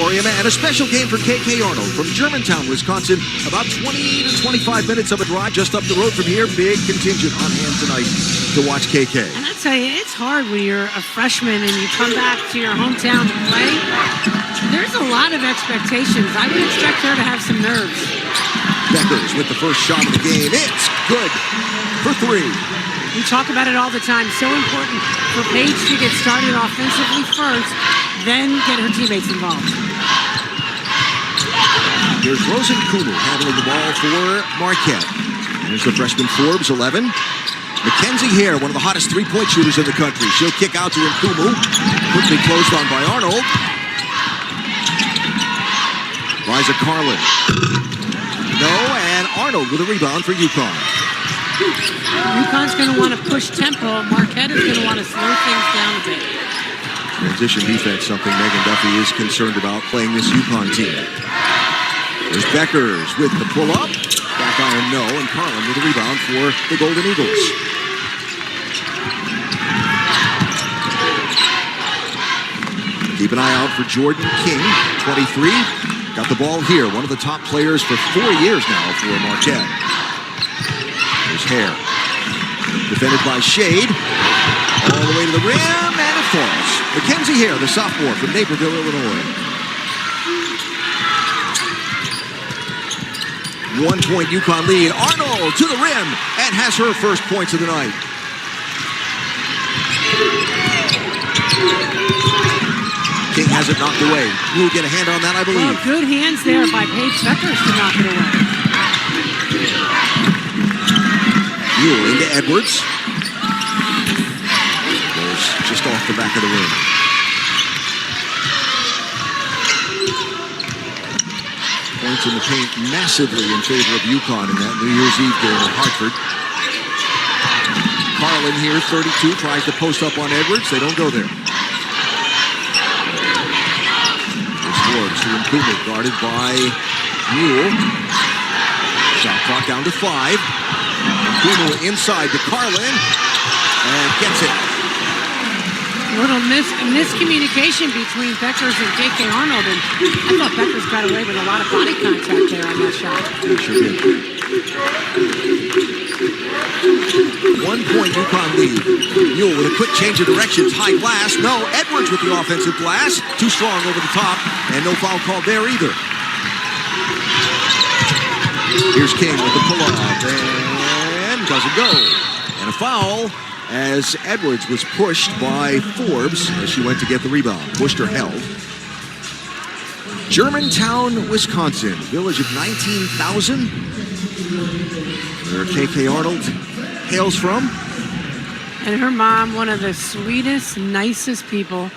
Auditorium, and a special game for KK Arnold from Germantown, Wisconsin. About 20 to 25 minutes of a drive just up the road from here. Big contingent on hand tonight to watch KK. And I tell you, it's hard when you're a freshman and you come back to your hometown to play. There's a lot of expectations. I would expect her to have some nerves. Beckers with the first shot of the game. It's good for three. We talk about it all the time. So important for Paige to get started offensively first, then get her teammates involved. Here's Rosen-Kuhnel handling the ball for Marquette. Here's the freshman Forbes, 11. Mackenzie Hare, one of the hottest three-point shooters in the country. She'll kick out to Nkumu. Quickly closed on by Arnold. Liza Carlin. No, and Arnold with a rebound for Uconn. Uconn's going to want to push tempo. Marquette is going to want to slow things down a bit. Transition defense, something Megan Duffy is concerned about playing this Uconn team. There's Beckers with the pull-up. Back iron, no, and Carlin with a rebound for the Golden Eagles. Keep an eye out for Jordan King, 23. Got the ball here, one of the top players for 4 years now for Marquette. There's Hare. Defended by Shade. All the way to the rim, and it falls. Mackenzie Hare, the sophomore from Naperville, Illinois. 1 point Uconn lead. Arnold to the rim and has her first points of the night. King has it knocked away. We'll get a hand on that, I believe. Well, good hands there by Paige Beckers to knock it away. Mule into Edwards. Goes just off the back of the rim. Points in the paint massively in favor of Uconn in that New Year's Eve game at Hartford. Carlin here, 32, tries to post up on Edwards. They don't go there. There's Forbes to Nkumu, guarded by Mule. Shot clock down to 5. Nkumu inside to Carlin and gets it. A little miscommunication between Beckers and KK Arnold, and I thought Beckers got away with a lot of body contact there on that shot. He sure did. 1 point Uconn lead. Mule with a quick change of directions. High glass. No. Edwards with the offensive glass. Too strong over the top, and no foul called there either. Here's King with the pull-off, and doesn't go. And a foul as Edwards was pushed by Forbes as she went to get the rebound. Pushed or held. Germantown, Wisconsin, village of 19,000. Where KK Arnold hails from. And her mom, one of the sweetest, nicest people,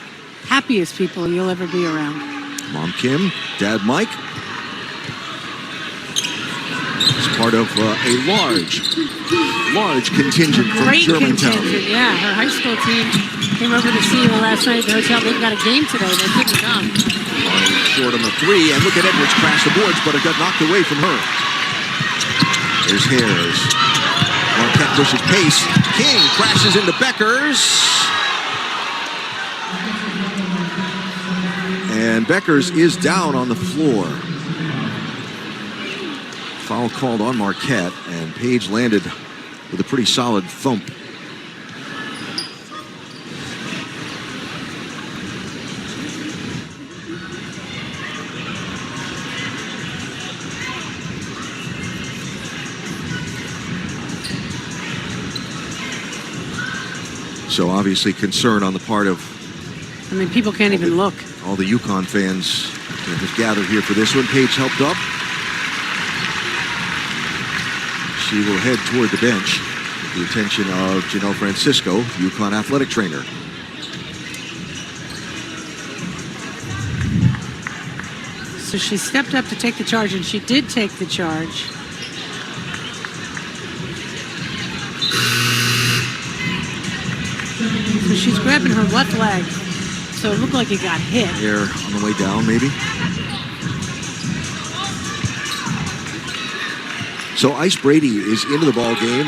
happiest people you'll ever be around. Mom Kim, Dad Mike. It's part of a large contingent from Great Germantown. Contingent, yeah. Her high school team came over to see her last night at the hotel. They've got a game today. They couldn't come. Arnold short on the 3, and look at Edwards crash the boards, but it got knocked away from her. There's Harris. Marquette pushes pace. King crashes into Beckers. And Beckers is down on the floor. Foul called on Marquette, and Paige landed with a pretty solid thump. So obviously concern on the part of, I mean, people can't even look. All the Uconn fans that have gathered here for this one. Paige helped up. She will head toward the bench with the attention of Janelle Francisco, Uconn athletic trainer. So she stepped up to take the charge, and she did take the charge. So she's grabbing her left leg. So it looked like it got hit. Here on the way down, maybe. So Ice Brady is into the ball game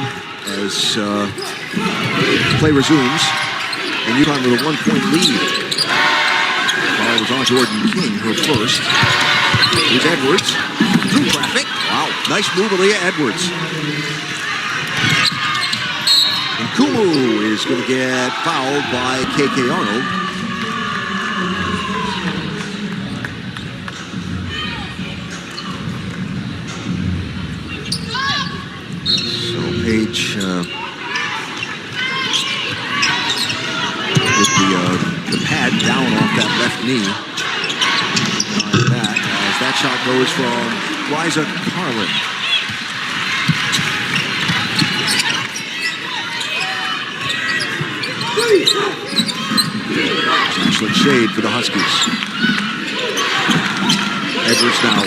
as play resumes. And Uconn with a 1-point lead. Ball was on Jordan King, her first. Here's Edwards. Through traffic. Wow. Nice move, Aaliyah Edwards. And Kumu is going to get fouled by K.K. Arnold. So Paige with the pad down off that left knee. As that shot goes from Liza Carlin. Ashlyn Shade for the Huskies. Edwards now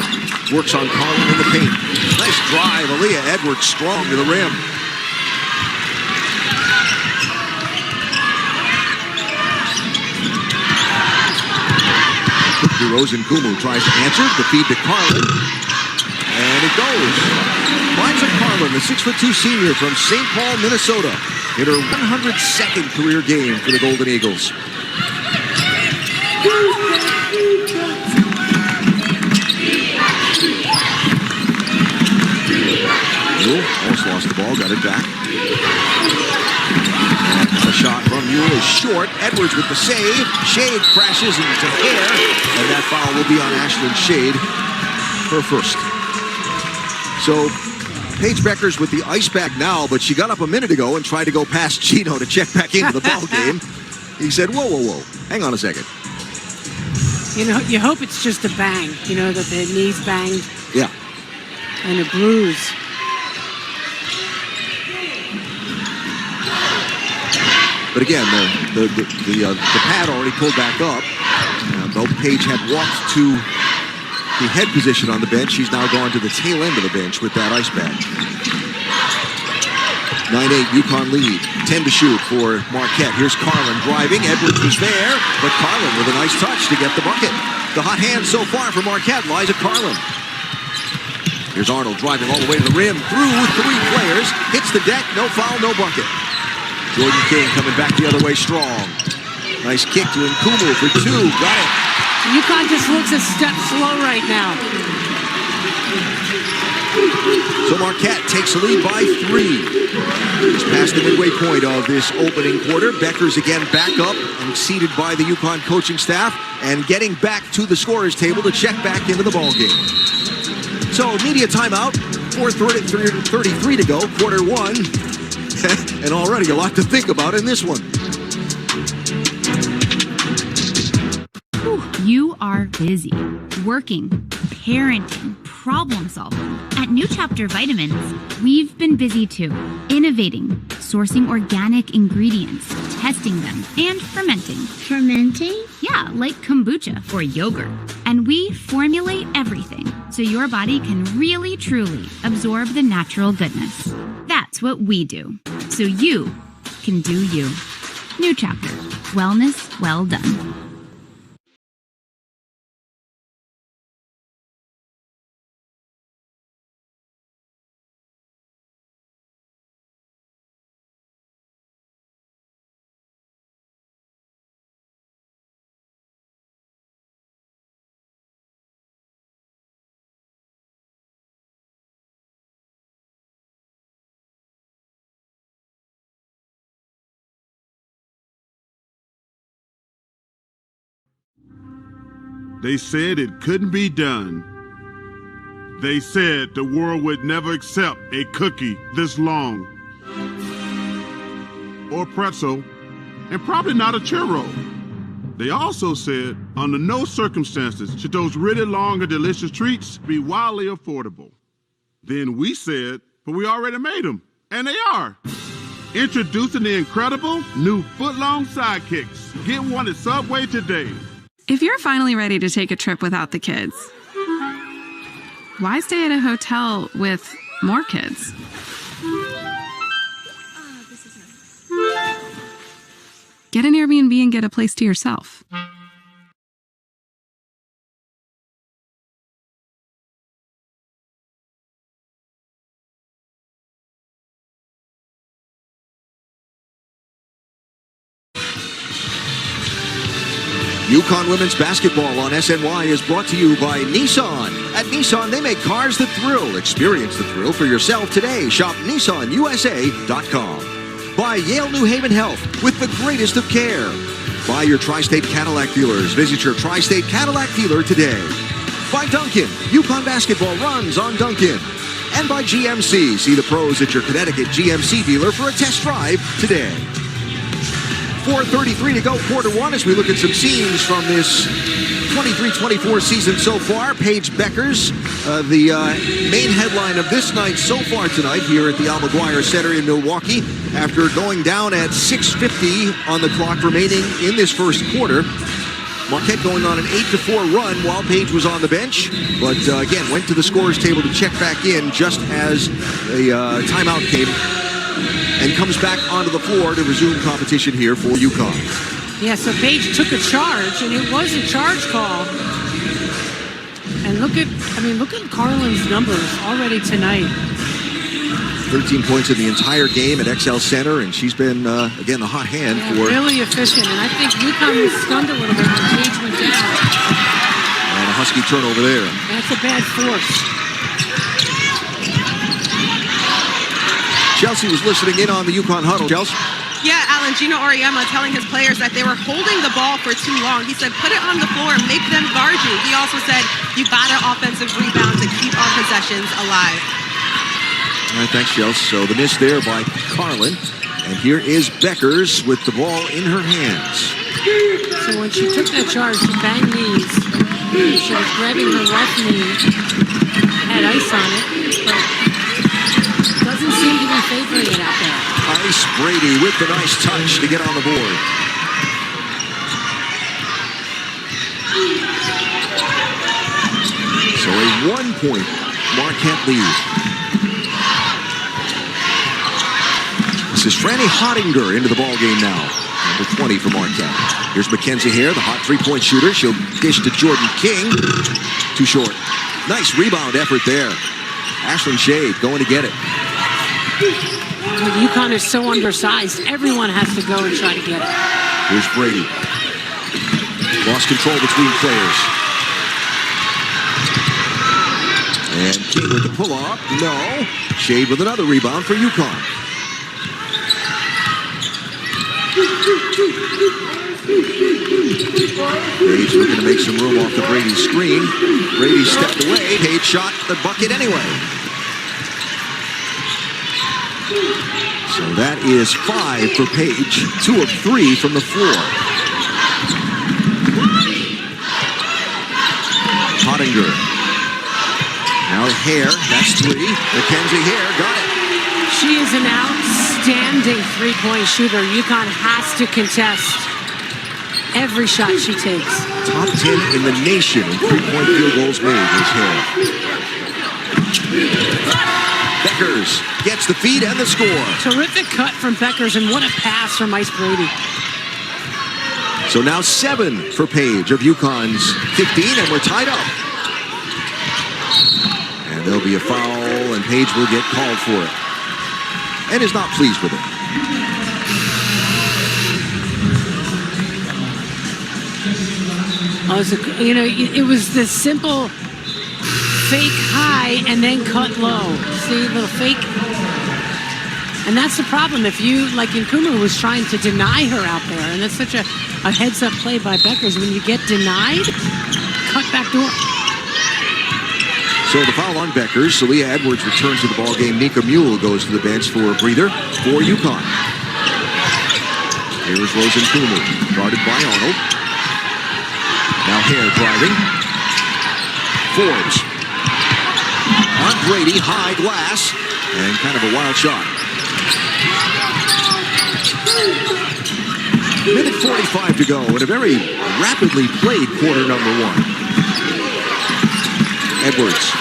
works on Carlin in the paint. Nice drive. Aaliyah Edwards strong to the rim. DeRozan Kumu tries to answer. The feed to Carlin. And it goes. Liza Carlin, the 6'2" senior from St. Paul, Minnesota, in her 102nd career game for the Golden Eagles. Almost lost the ball, got it back. And the shot from Mule is short. Edwards with the save. Shade crashes into Hare, and that foul will be on Ashlyn Shade, her first. So Paige Beckers with the ice bag now, but she got up a minute ago and tried to go past Gino to check back into the ball game. He said, whoa, whoa, whoa, hang on a second. You know, you hope it's just a bang, you know, that the knee's banged. Yeah. And a bruise. But again, the pad already pulled back up. Though Paige had walked to the head position on the bench, she's now gone to the tail end of the bench with that ice bag. 9-8 Uconn lead. 10 to shoot for Marquette. Here's Carlin driving. Edwards was there, but Carlin with a nice touch to get the bucket. The hot hand so far for Marquette lies at Carlin. Here's Arnold driving all the way to the rim. Through three players. Hits the deck. No foul, no bucket. Jordan King coming back the other way strong. Nice kick to Nkumu for two. Got it. Uconn just looks a step slow right now. So Marquette takes the lead by 3. Just past the midway point of this opening quarter. Beckers again back up and seated by the Uconn coaching staff and getting back to the scorer's table to check back into the ballgame. So media timeout. 4:33 to go, quarter one. And already a lot to think about in this one. You are busy, working, parenting, problem solving. At New Chapter Vitamins, we've been busy too, innovating, sourcing organic ingredients, testing them, and fermenting. Fermenting? Yeah, like kombucha or yogurt. And we formulate everything so your body can really, truly absorb the natural goodness. That's what we do, so you can do you. New Chapter. Wellness well done. They said it couldn't be done. They said the world would never accept a cookie this long, or pretzel, and probably not a churro. They also said, under no circumstances should those really long and delicious treats be wildly affordable. Then we said, but we already made them, and they are. Introducing the incredible new foot-long sidekicks. Get one at Subway today. If you're finally ready to take a trip without the kids, why stay at a hotel with more kids? Get an Airbnb and get a place to yourself. Uconn women's basketball on SNY is brought to you by Nissan. At Nissan, they make cars that thrill. Experience the thrill for yourself today. Shop NissanUSA.com. By Yale New Haven Health, with the greatest of care. By your Tri-State Cadillac dealers. Visit your Tri-State Cadillac dealer today. By Dunkin'. Uconn basketball runs on Dunkin'. And by GMC. See the pros at your Connecticut GMC dealer for a test drive today. 4:33 to go, quarter one, as we look at some scenes from this 23-24 season so far. Paige Beckers, the main headline of this night so far tonight here at the Al McGuire Center in Milwaukee, after going down at 6:50 on the clock remaining in this first quarter. Marquette going on an 8-4 run while Paige was on the bench, but again went to the scorer's table to check back in just as a timeout came, and comes back onto the floor to resume competition here for Uconn. Yeah, so Paige took a charge, and it was a charge call. And look at Carlin's numbers already tonight. 13 points in the entire game at XL Center, and she's been, again, the hot hand for... Really efficient, and I think Uconn was stunned a little bit when Paige went down. And a Husky turnover there. That's a bad force. Chelsea was listening in on the Uconn huddle. Chelsea? Yeah, Alan, Gino Auriemma telling his players that they were holding the ball for too long. He said, put it on the floor, make them guard you. He also said, you got an offensive rebound to keep our possessions alive. All right, thanks, Chelsea. So the miss there by Carlin. And here is Beckers with the ball in her hands. So when she took that charge, she banged knees. She was grabbing her left knee, had ice on it, but doesn't seem to be favoring it out there. Ice Brady with the nice touch to get on the board. So a 1-point Marquette lead. This is Franny Hottinger into the ballgame now. Number 20 for Marquette. Here's Mackenzie Hare, the hot three-point shooter. She'll dish to Jordan King. Too short. Nice rebound effort there. Ashlyn Shade going to get it. Uconn is so undersized, everyone has to go and try to get it. Here's Brady. Lost control between players. And King with the pull-up. No. Shade with another rebound for Uconn. Page looking to make some room off the Brady screen. Brady stepped away. Page shot the bucket anyway. So that is 5 for Page. 2 of 3 from the floor. Hottinger. Now Hare. That's 3. Mackenzie Hare got it. She is an outstanding three-point shooter. Uconn has to contest every shot she takes. Top 10 in the nation in three-point field goals made is Hare. Beckers gets the feed and the score. Terrific cut from Beckers, and what a pass from Ice Brady. So now 7 for Page of Uconn's 15, and we're tied up. And there'll be a foul, and Page will get called for it. And is not pleased with it. It was this simple fake high and then cut low. See, little fake. And that's the problem. If you, like Nkumu was trying to deny her out there, and that's such a heads-up play by Beckers. When you get denied, cut back door. So the foul on Beckers. Celia Edwards returns to the ballgame. Nika Mule goes to the bench for a breather for Uconn. Here's Rose Nkumu, guarded by Arnold. Now Hare driving. Forbes. On Brady, high glass, and kind of a wild shot. Minute 45 to go in a very rapidly played quarter number 1. Edwards,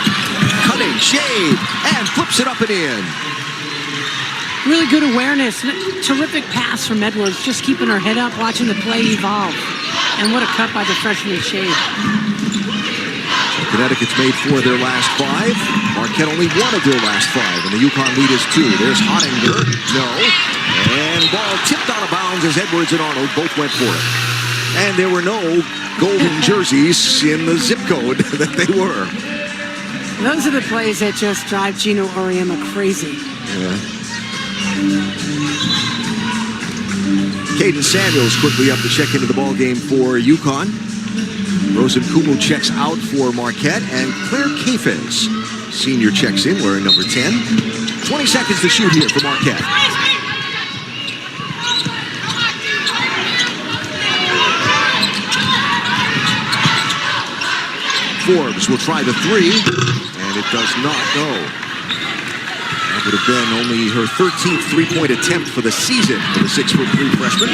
cutting, shade, and flips it up and in. Really good awareness. Terrific pass from Edwards, just keeping her head up, watching the play evolve. And what a cut by the freshman Shade. Connecticut's made 4 of their last 5. Marquette only 1 of their last 5, and the Uconn lead is 2. There's Hottinger. No. And ball tipped out of bounds as Edwards and Arnold both went for it. And there were no golden jerseys in the zip code that they were. Those are the plays that just drive Gino Auriemma crazy. Yeah. Caden Samuels quickly up to check into the ball game for Uconn. Rosen Kumu checks out for Marquette, and Claire Kafes, senior, checks in wearing number 10. 20 seconds to shoot here for Marquette. Forbes will try the three, and it does not go. That would have been only her 13th three-point attempt for the season for the 6'3" freshman.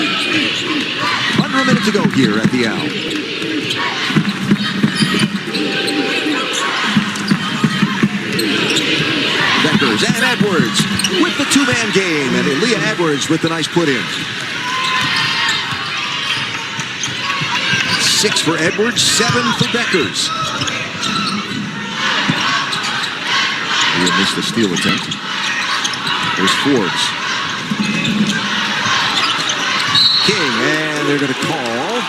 Under a minute to go here at the Owl. Beckers and Edwards with the two-man game, and Leah Edwards with the nice put-in. 6 for Edwards, 7 for Beckers. He missed the steal attempt. There's Forbes. King, and they're going to call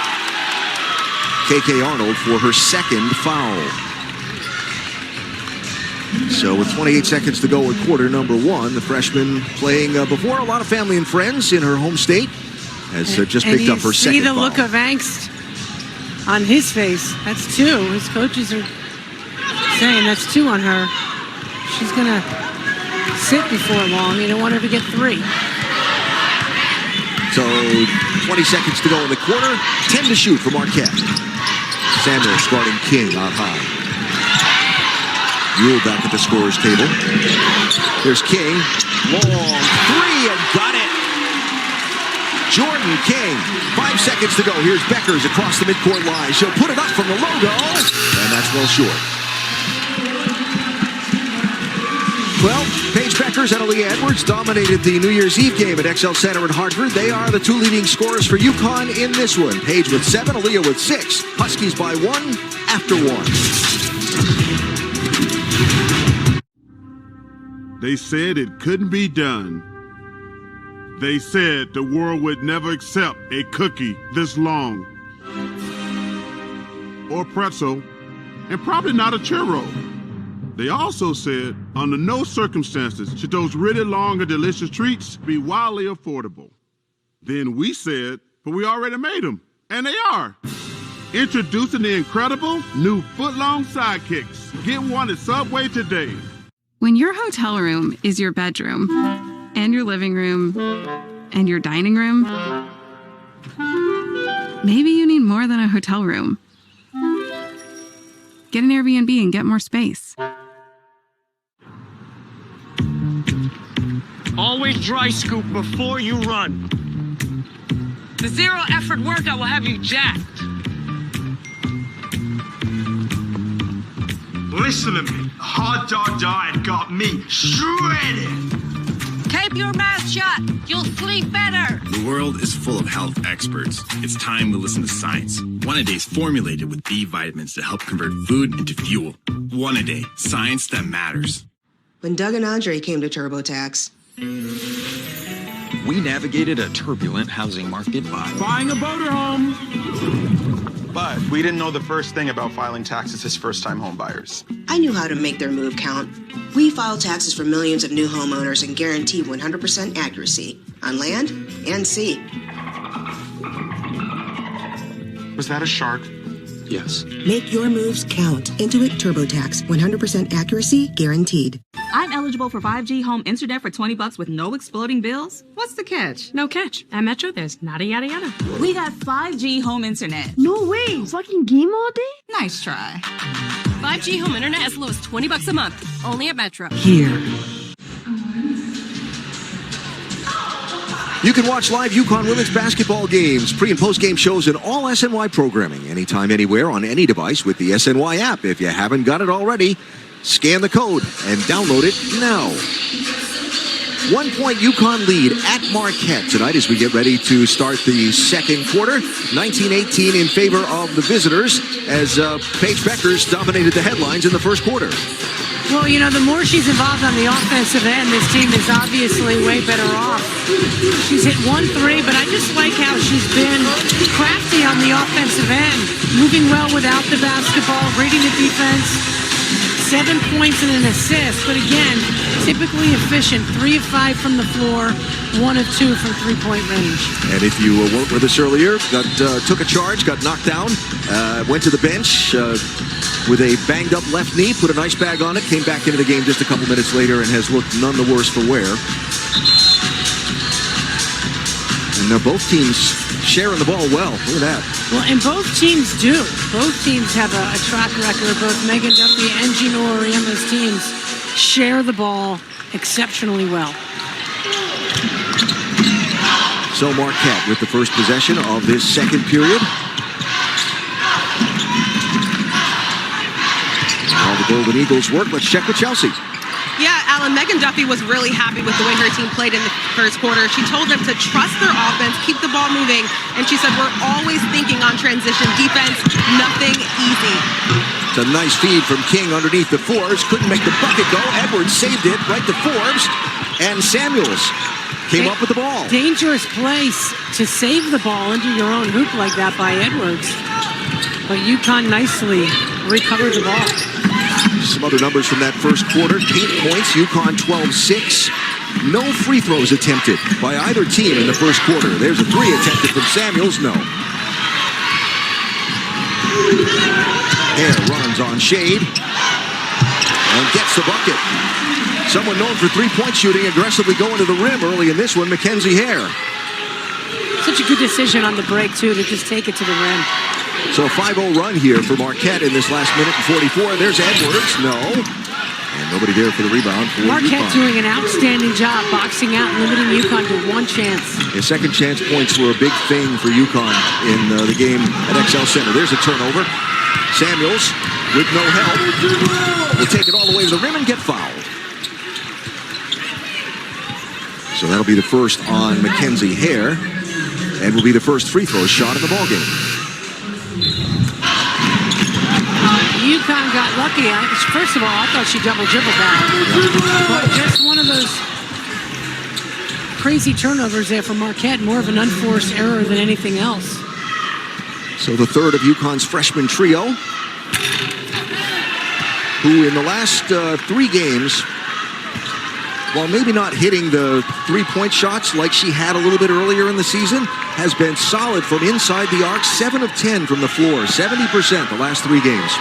KK Arnold for her second foul. So with 28 seconds to go in quarter number 1, the freshman playing before a lot of family and friends in her home state has just picked up her second foul. See the look of angst on his face. That's 2. His coaches are saying that's 2 on her. She's going to sit before long. You don't want her to get 3. So 20 seconds to go in the quarter. 10 to shoot for Marquette. Samuels guarding King out high. Ewell back at the scorer's table. There's King. Long 3 and got it. Jordan King. 5 seconds to go. Here's Beckers across the midcourt line. She'll put it up from the logo. And that's well short. Well, Paige Beckers and Aaliyah Edwards dominated the New Year's Eve game at XL Center in Hartford. They are the 2 leading scorers for Uconn in this one. Paige with 7, Aaliyah with 6. Huskies by 1 after 1. They said it couldn't be done. They said the world would never accept a cookie this long. Or pretzel, and probably not a churro. They also said, under no circumstances should those really long and delicious treats be wildly affordable. Then we said, but we already made them, and they are. Introducing the incredible new foot-long sidekicks. Get one at Subway today. When your hotel room is your bedroom, and your living room, and your dining room, maybe you need more than a hotel room. Get an Airbnb and get more space. Always dry scoop before you run. The zero-effort workout will have you jacked. Listen to me. A hard dog diet got me shredded. Keep your mouth shut. You'll sleep better. The world is full of health experts. It's time to listen to science. One-A-Day is formulated with B vitamins to help convert food into fuel. One-A-Day, science that matters. When Doug and Andre came to TurboTax, we navigated a turbulent housing market by buying a motorhome. But we didn't know the first thing about filing taxes as first-time home buyers. I knew how to make their move count. We file taxes for millions of new homeowners and guarantee 100% accuracy on land and sea. Was that a shark? Yes. Make your moves count. Intuit TurboTax. 100% accuracy guaranteed. I'm eligible for 5G home internet for $20 with no exploding bills. What's the catch? No catch. At Metro, there's nada yada yada. We got 5G home internet. No way. Fucking game all day? Nice try. 5G home internet as low as $20 a month. Only at Metro. Here. You can watch live Uconn women's basketball games, pre- and post-game shows, and all SNY programming anytime, anywhere, on any device with the SNY app. If you haven't got it already, scan the code and download it now. 1 point Uconn lead at Marquette tonight as we get ready to start the second quarter. 19-18 in favor of the visitors as Paige Beckers dominated the headlines in the first quarter. Well, you know, the more she's involved on the offensive end, this team is obviously way better off. She's hit 1 3, but I just like how she's been crafty on the offensive end, moving well without the basketball, reading the defense. 7 points and an assist, but again, typically efficient. 3 of 5 from the floor, 1 of 2 from three-point range. And if you weren't with us earlier, took a charge, got knocked down, went to the bench with a banged-up left knee, put an ice bag on it, came back into the game just a couple minutes later and has looked none the worse for wear. And both teams sharing the ball well. Look at that. Well, and both teams do. Both teams have a track record. Both Megan Duffy and Gino Auriemma's teams share the ball exceptionally well. So Marquette with the first possession of this second period. All the Golden Eagles work. Let's check with Chelsea. Yeah, Alan, Megan Duffy was really happy with the way her team played in the first quarter. She told them to trust their offense, keep the ball moving, and she said, we're always thinking on transition defense, nothing easy. It's a nice feed from King underneath the Forbes. Couldn't make the bucket go. Edwards saved it right to Forbes, and Samuels came up with the ball. Dangerous place to save the ball into your own hoop like that by Edwards. But Uconn nicely recovered the ball. Some other numbers from that first quarter. 8 points, Uconn 12-6. No free throws attempted by either team in the first quarter. There's a 3 attempted from Samuels, no. Hare runs on Shade and gets the bucket. Someone known for three-point shooting aggressively going to the rim early in this one, Mackenzie Hare. Such a good decision on the break, too, to just take it to the rim. So a 5-0 run here for Marquette in this last minute and 44. There's Edwards. No. And nobody there for the rebound for Marquette Uconn. doing an outstanding job boxing out and limiting Uconn to 1 chance. Second chance points were a big thing for Uconn in the game at XL Center. There's a turnover. Samuels with no help will take it all the way to the rim and get fouled. So that'll be the first on Mackenzie Hare and will be the first free throw shot in the ballgame. Uconn got lucky. First of all, I thought she double-dribbled that. But just one of those crazy turnovers there for Marquette, more of an unforced error than anything else. So the third of Uconn's freshman trio, who in the last 3 games, while maybe not hitting the three-point shots like she had a little bit earlier in the season, has been solid from inside the arc. 7 of 10 from the floor, 70% the last 3 games.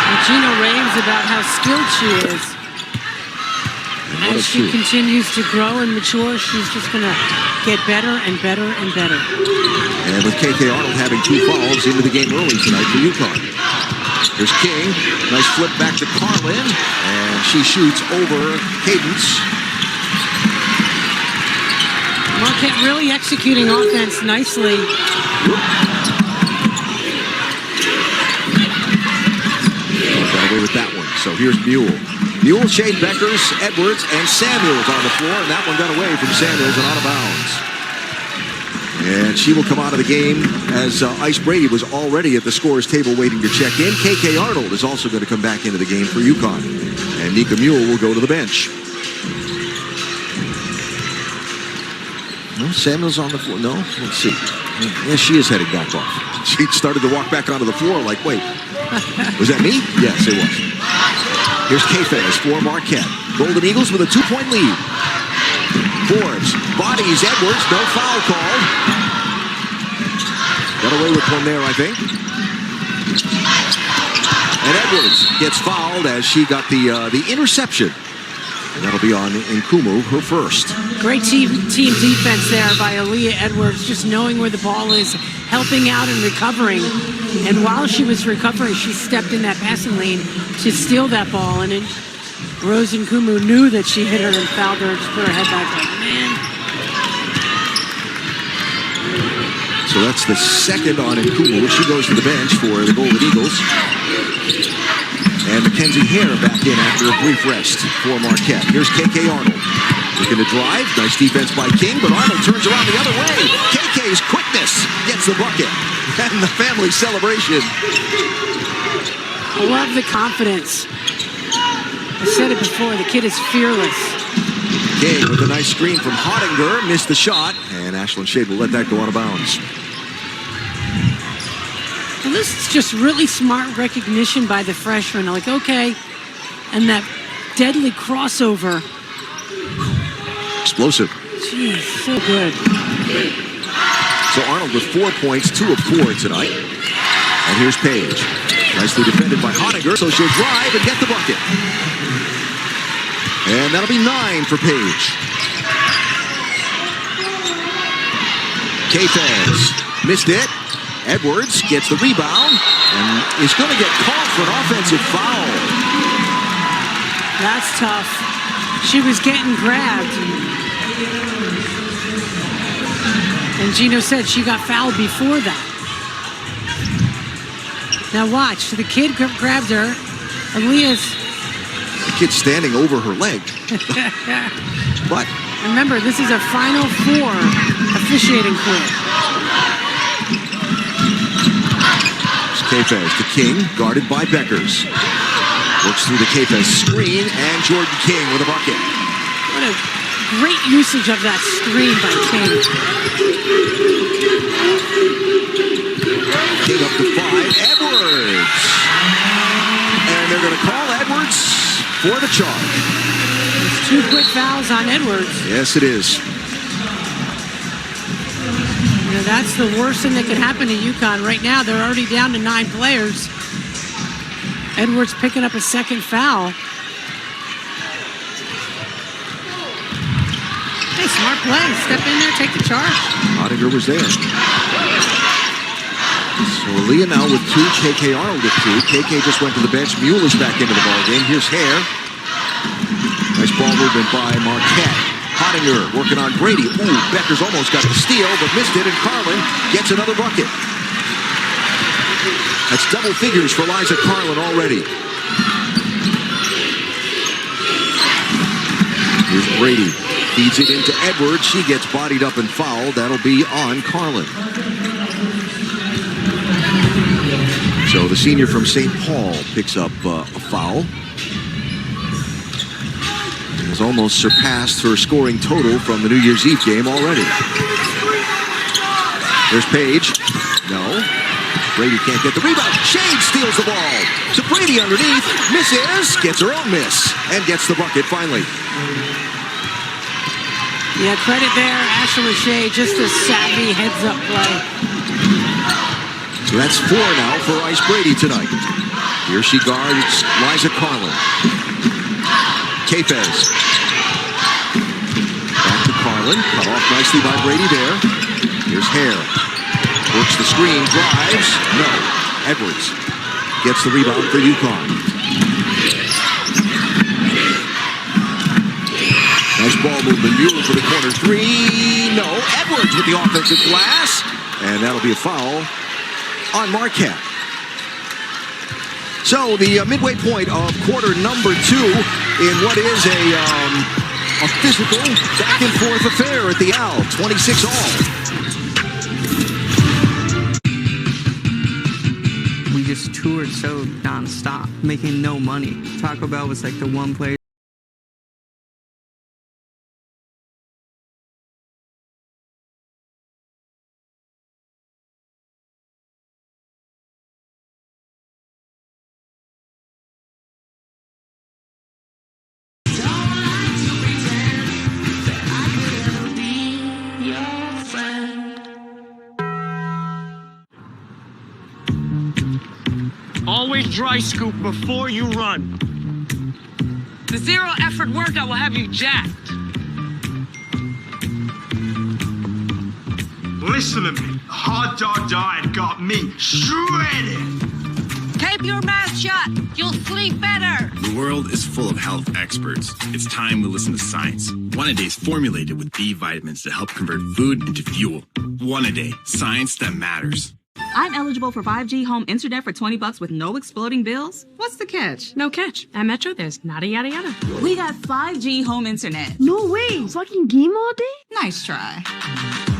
And Gino raves about how skilled she is. As she continues to grow and mature, she's just going to get better and better and better. And with KK Arnold having 2 fouls into the game early tonight for Uconn. Here's King. Nice flip back to Carlin. And she shoots over Cadence. Marquette really executing offense nicely. Got away with that one. So here's Mule. Mule, Shade Beckers, Edwards, and Samuels on the floor. And that one got away from Samuels and out of bounds. And she will come out of the game as Ice Brady was already at the scorer's table waiting to check in. KK Arnold is also going to come back into the game for Uconn. And Nika Mule will go to the bench. No, Samuel's on the floor. No, let's see. Yeah, she is heading back off. She started to walk back onto the floor like, wait, was that me? Yes, it was. Here's K-Fez for Marquette. Golden Eagles with a 2-point lead. Forbes bodies Edwards, no foul called. Got away with one there, I think. And Edwards gets fouled as she got the interception. And that'll be on Nkumu, her first. Great team defense there by Aaliyah Edwards, just knowing where the ball is, helping out and recovering. And while she was recovering, she stepped in that passing lane to steal that ball. And Rose Nkumu knew that she hit her and fouled her, just put her head back like, man. So that's the second on Nkumu. She goes to the bench for the Golden Eagles. And Mackenzie Hare back in after a brief rest for Marquette. Here's KK Arnold. Looking to drive. Nice defense by King, but Arnold turns around the other way. KK's quickness gets the bucket. And the family celebration. I love the confidence I said it before, the kid is fearless. King with a nice screen from Hottinger, missed the shot, and Ashlyn Shade will let that go out of bounds. Well, this is just really smart recognition by the freshman. Like, okay, and that deadly crossover. Explosive. Jeez, so good. So Arnold with 4 points, 2 of 4 tonight. And here's Page. Nicely defended by Hottinger, so she'll drive and get the bucket. And that'll be 9 for Page. Kayfes missed it. Edwards gets the rebound and is going to get called for an offensive foul. That's tough. She was getting grabbed. And Gino said she got fouled before that. Now watch. So the kid grabbed her. Aaliyah's... The kid's standing over her leg. But... Remember, this is a Final Four officiating crew. Kayfes to King, guarded by Beckers. Works through the Kayfes screen, and Jordan King with a bucket. What a great usage of that screen by King. King up to 5, Edwards. And they're going to call Edwards for the charge. There's 2 quick fouls on Edwards. Yes, it is. You know, that's the worst thing that could happen to Uconn. Right now, they're already down to 9 players. Edwards picking up a second foul. Hey, smart play. Step in there, take the charge. Hottinger was there. So Aaliyah now with 2, KK Arnold with 2. KK just went to the bench. Mueller's back into the ballgame. Here's Hare. Nice ball movement by Marquette. Hottinger working on Brady. Ooh, Beckers almost got the steal, but missed it, and Carlin gets another bucket. That's double figures for Liza Carlin already. Here's Brady. Feeds it into Edwards. She gets bodied up and fouled. That'll be on Carlin. So the senior from St. Paul picks up a foul. Has almost surpassed her scoring total from the New Year's Eve game already. There's Page. No. Brady can't get the rebound. Shade steals the ball. To Brady underneath. Misses. Gets her own miss. And gets the bucket finally. Yeah, credit there. Ashley Shea, just a savvy heads-up play. So that's 4 now for Ice Brady tonight. Here she guards Liza Carlin. Kayfes. Back to Carlin. Cut off nicely by Brady there. Here's Hare. Works the screen. Drives. No. Edwards gets the rebound for Uconn. Nice ball movement. Mueller for the corner 3. No. Edwards with the offensive glass. And that'll be a foul on Marquette. So the midway point of quarter number 2 in what is a physical back and forth affair at the Owl. 26 all. We just toured so nonstop, making no money. Taco Bell was like the one place. Always dry scoop before you run. The zero effort workout will have you jacked. Listen to me. Hot dog diet got me shredded. Keep your mouth shut. You'll sleep better. The world is full of health experts. It's time to listen to science. One a day is formulated with B vitamins to help convert food into fuel. One a day. Science that matters. I'm eligible for 5G home internet for $20 with no exploding bills. What's the catch? No catch. At Metro, there's nada yada yada. We got 5G home internet. No way. So I can game all day? Nice try.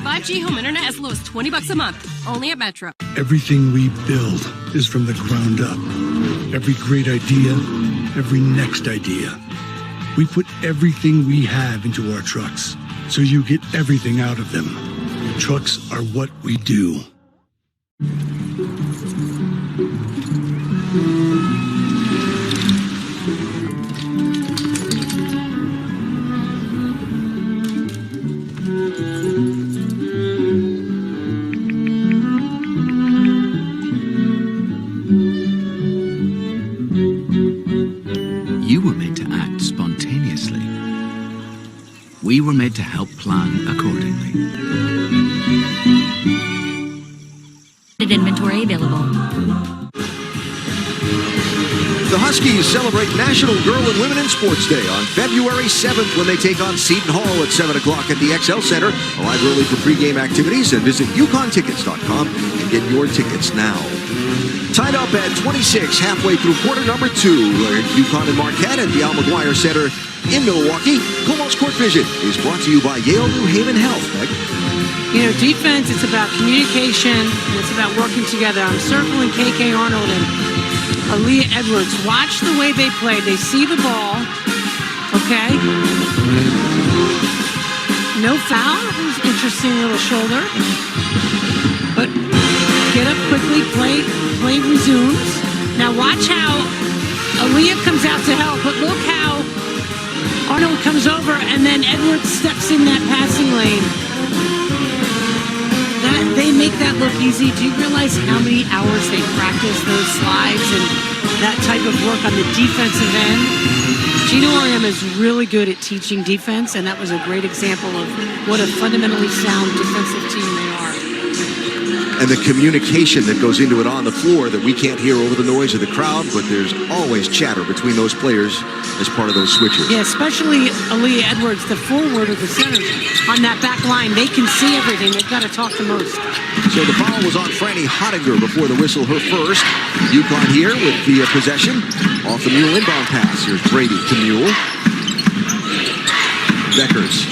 5G home internet as low as $20 a month. Only at Metro. Everything we build is from the ground up. Every great idea, every next idea. We put everything we have into our trucks, so you get everything out of them. Trucks are what we do. You were made to act spontaneously. We were made to help plan accordingly. Inventory available. The Huskies celebrate National Girl and Women in Sports Day on February 7th when they take on Seton Hall at 7 o'clock at the XL Center. Arrive early for pregame activities and visit UConnTickets.com and get your tickets now. Tied up at 26 halfway through quarter number 2, Uconn and Marquette at the Al McGuire Center in Milwaukee. Como's Court Vision is brought to you by Yale New Haven Health. Meg? You know, defense, it's about communication, and it's about working together. I'm circling KK Arnold and Aaliyah Edwards. Watch the way they play. They see the ball, okay? No foul. It was an interesting little shoulder. But get up quickly, play resumes. Now watch how Aaliyah comes out to help, but look how Arnold comes over and then Edwards steps in that passing lane. They make that look easy. Do you realize how many hours they practice those slides and that type of work on the defensive end? Gino Auriemma is really good at teaching defense, and that was a great example of what a fundamentally sound defensive team they are. And the communication that goes into it on the floor that we can't hear over the noise of the crowd, but there's always chatter between those players as part of those switches. Yeah, especially Aaliyah Edwards, the forward of the center on that back line. They can see everything. They've got to talk the most. So the foul was on Franny Hottinger before the whistle, her first. Uconn here with the possession. Off the Mule inbound pass. Here's Brady to Mule. Beckers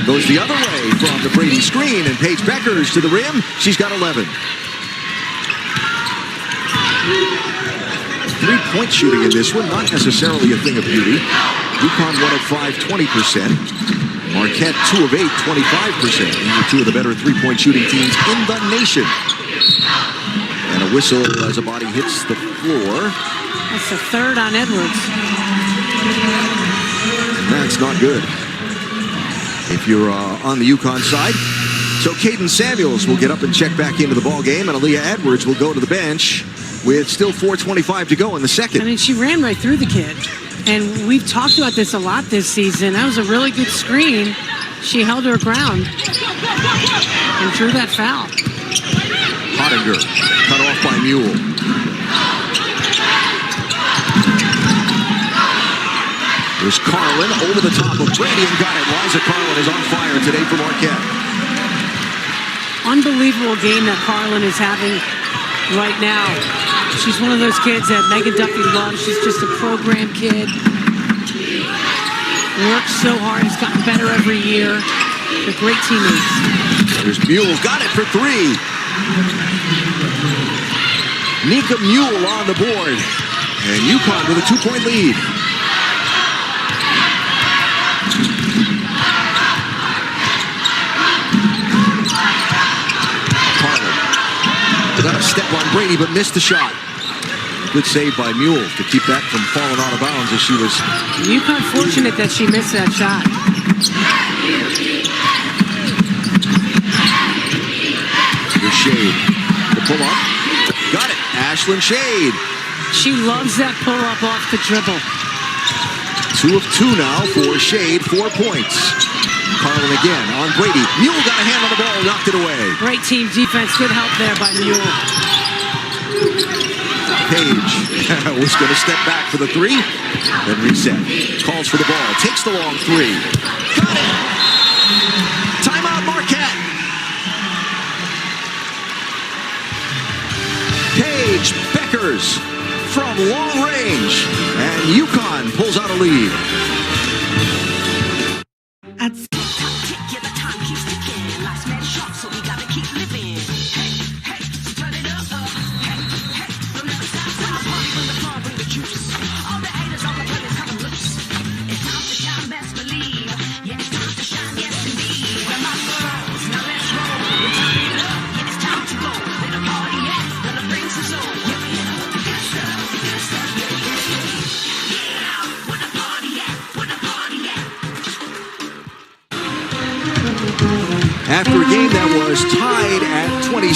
goes the other way from the Brady screen, and Paige Beckers to the rim. She's got 11. Three-point shooting in this one, not necessarily a thing of beauty. Uconn 1 of 5, 20%. Marquette 2 of 8, 25%. These are two of the better three-point shooting teams in the nation. And a whistle as a body hits the floor. That's the third on Edwards. That's not good if you're on the Uconn side. So Caden Samuels will get up and check back into the ball game, and Aaliyah Edwards will go to the bench with still 4:25 to go in the second. I mean, she ran right through the kid. And we've talked about this a lot this season. That was a really good screen. She held her ground and drew that foul. Hottinger cut off by Mule. There's Carlin over the top of Brady and got it. Liza Carlin is on fire today for Marquette. Unbelievable game that Carlin is having right now. She's one of those kids that Megan Duffy loves. She's just a program kid. Works so hard. Has gotten better every year. They're great teammates. There's Mule. Got it for three. Nika Mule on the board. And Uconn with a 2-point lead. Got a step on Brady, but missed the shot. Good save by Mule to keep that from falling out of bounds as she was... Uconn fortunate that she missed that shot. Here's Shade. The pull-up. Got it. Ashlyn Shade. She loves that pull-up off the dribble. 2 of 2 now for Shade. 4 points. Carlin again on Brady. Mule got a hand on the ball, knocked it away. Great team defense. Good help there by Mule. Page was going to step back for the three, then reset. Calls for the ball, takes the long three. Got it! Timeout Marquette! Page Beckers from long range, and Uconn pulls out a lead. After a game that was tied at 26,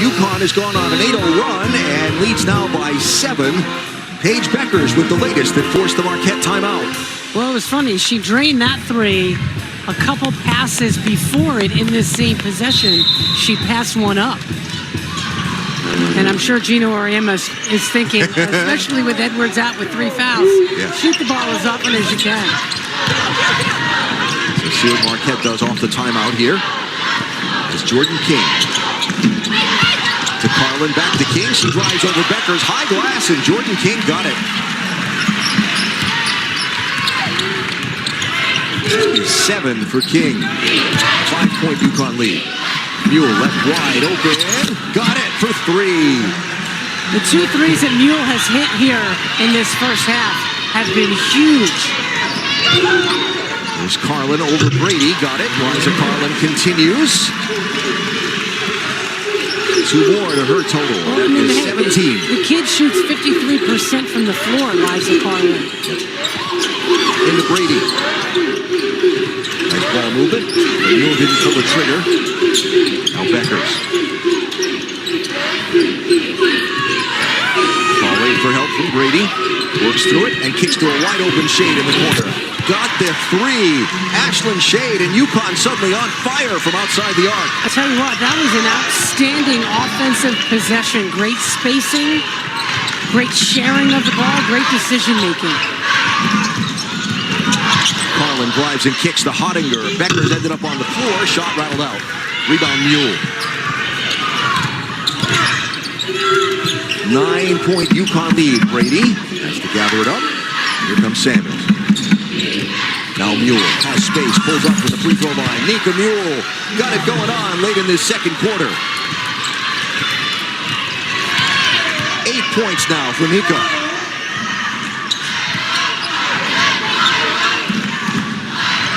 Uconn has gone on an 8-0 run and leads now by 7. Paige Beckers with the latest that forced the Marquette timeout. Well, it was funny. She drained that three a couple passes before it in this same possession. She passed one up. And I'm sure Gino Auriemma is thinking, especially with Edwards out with 3 fouls, shoot the ball as often as you can. Let's see what Marquette does off the timeout here. It's Jordan King. To Carlin, back to King. She drives over Beckers. High glass, and Jordan King got it. 7 for King. 5-point Uconn lead. Mule left wide open. Got it for 3. The 2 threes that Mule has hit here in this first half have been huge. There's Carlin over Brady. Got it. Liza Carlin continues. 2 more to her total. That is 17. The kid shoots 53% from the floor, Liza Carlin. Into Brady. Nice ball movement. Mule didn't pull the trigger. Now Beckers. Ball waiting for help from Brady. Works through it and kicks to a wide open Shade in the corner. Got the 3. Ashlyn Shade, and Uconn suddenly on fire from outside the arc. I tell you what, that was an outstanding offensive possession. Great spacing, great sharing of the ball, great decision making. Carlin drives and kicks to Hottinger. Beckers ended up on the floor. Shot rattled out. Rebound Mule. 9-point Uconn lead. Brady has to gather it up. Here comes Samuels. Now Mule has space, pulls up for the free throw line. Nika Mule got it going on late in this second quarter. 8 points now for Nika.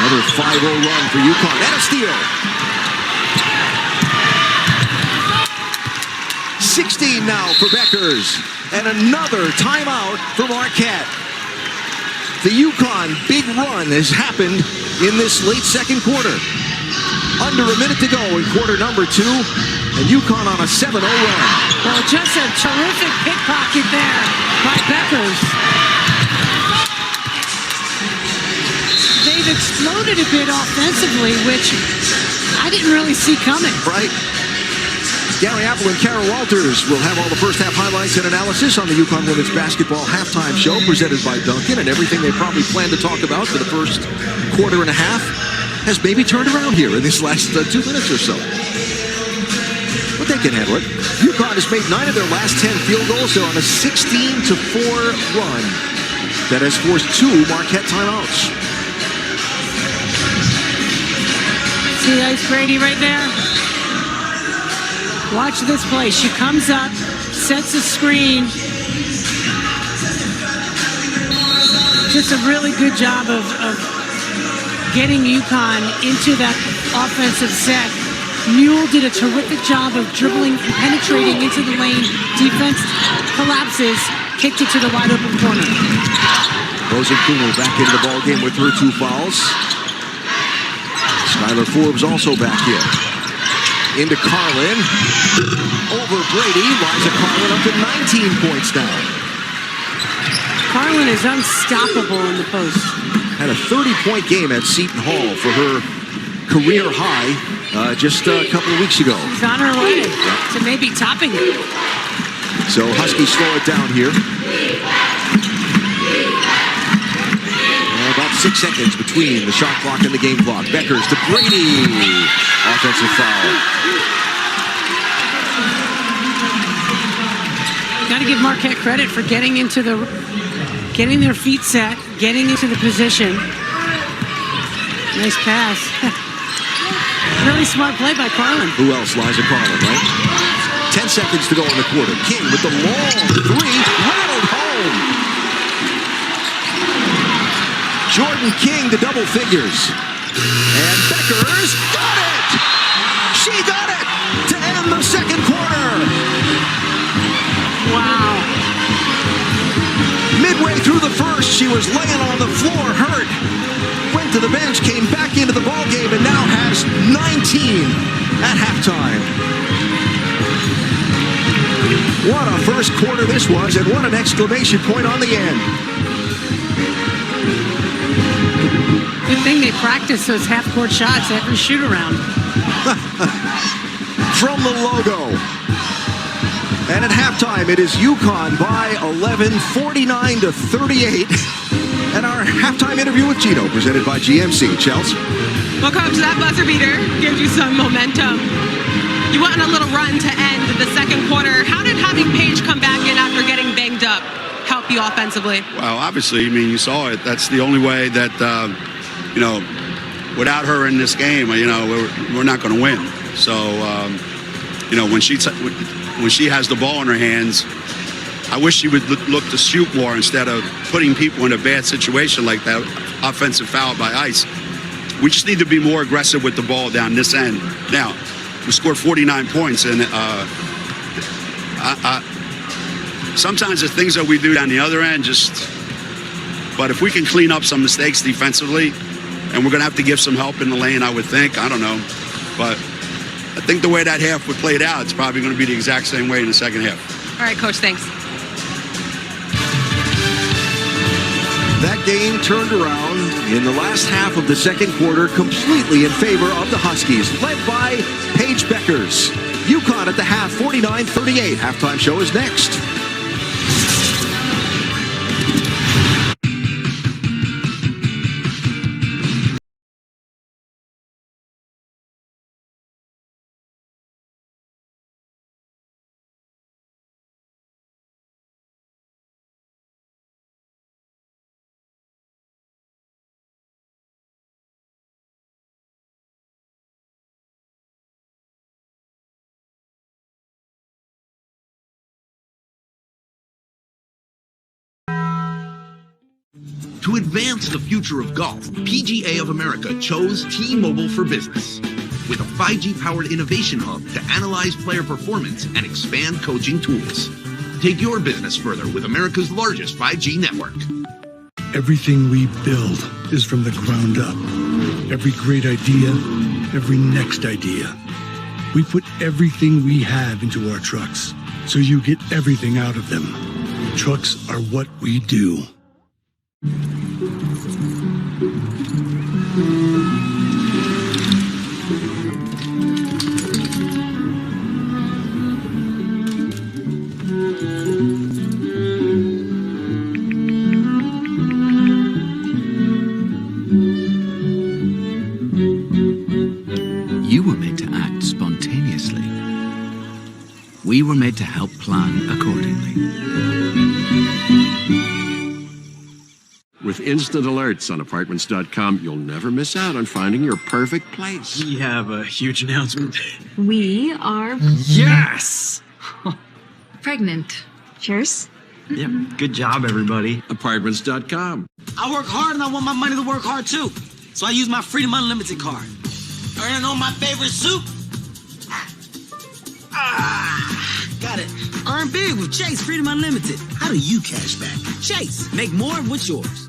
Another 5-0 run for Uconn. And a steal. 16 now for Beckers. And another timeout for Marquette. The Uconn big run has happened in this late second quarter. Under a minute to go in quarter number 2. And Uconn on a 7-0 run. Well, just a terrific pickpocket there by Beckers. They've exploded a bit offensively, which I didn't really see coming. Right. Gary Apple and Kara Walters will have all the first half highlights and analysis on the Uconn Women's Basketball Halftime Show presented by Duncan, and everything they probably planned to talk about for the first quarter and a half has maybe turned around here in this last 2 minutes or so. But they can handle it. Uconn has made 9 of their last 10 field goals. They're on a 16-4 run that has forced 2 Marquette timeouts. See Ice Brady right there? Watch this play. She comes up, sets a screen. Just a really good job of getting Uconn into that offensive set. Mule did a terrific job of dribbling and penetrating into the lane. Defense collapses, kicked it to the wide open corner. Rosenkuhl back into the ballgame with her 2 fouls. Skylar Forbes also back in. Into Carlin. Over Brady. Liza Carlin up to 19 points now. Carlin is unstoppable in the post. Had a 30-point game at Seton Hall for her career high just a couple of weeks ago. She's on her way to maybe topping it. So Huskies slow it down here. About 6 seconds between the shot clock and the game clock. Beckers to Brady. Offensive foul. Got to give Marquette credit for getting their feet set, getting into the position. Nice pass. Really smart play by Carlin. Who else? Liza Carlin, right? 10 seconds to go in the quarter. King with the long 3. Rattled home. Jordan King to double figures. And Beckers got it! She got it to end the second quarter. Wow. Midway through the first, she was laying on the floor hurt. Went to to the bench, came back into the ballgame, and now has 19 at halftime. What a first quarter this was, and what an exclamation point on the end. Good thing they practice those half-court shots every shoot-around. From the logo. And at halftime, it is Uconn by 11, 49-38. And our halftime interview with Gino, presented by GMC. Chelsea. Well, Coach, that buzzer beater gives you some momentum. You went on a little run to end the second quarter. How did having Paige come back in after getting banged up help you offensively? Well, obviously, I mean, you saw it. That's the only way that, you know, without her in this game, you know, we're not going to win. So, you know, when she has the ball in her hands, I wish she would look to shoot more instead of putting people in a bad situation like that offensive foul by Ice. We just need to be more aggressive with the ball down this end. Now, we scored 49 points, and sometimes the things that we do down the other end but if we can clean up some mistakes defensively, and we're going to have to give some help in the lane, I would think. I don't know. But I think the way that half would play out, it's probably going to be the exact same way in the second half. All right, Coach, thanks. That game turned around in the last half of the second quarter completely in favor of the Huskies, led by Paige Beckers. Uconn at the half, 49-38. Halftime show is next. To advance the future of golf, PGA of America chose T-Mobile for Business. With a 5G-powered innovation hub to analyze player performance and expand coaching tools. Take your business further with America's largest 5G network. Everything we build is from the ground up. Every great idea, every next idea. We put everything we have into our trucks, so you get everything out of them. Trucks are what we do. You were made to act spontaneously. We were made to help plan accordingly. With instant alerts on Apartments.com, you'll never miss out on finding your perfect place. We have a huge announcement. We are Yes! pregnant. Cheers. Yeah, good job, everybody. Apartments.com. I work hard and I want my money to work hard too. So I use my Freedom Unlimited card. Earning on my favorite soup. Got it. Earn big with Chase Freedom Unlimited. How do you cash back? Chase, make more with yours.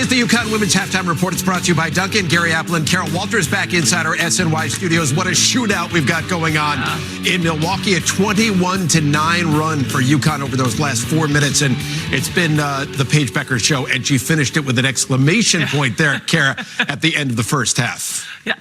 The Uconn Women's Halftime Report. It's brought to you by Duncan, Gary Applin, Carol Walters back inside our SNY studios. What a shootout we've got going on in Milwaukee. A 21-9 run for Uconn over those last 4 minutes. And it's been the Paige Becker show. And she finished it with an exclamation point there, Kara, at the end of the first half. Yeah,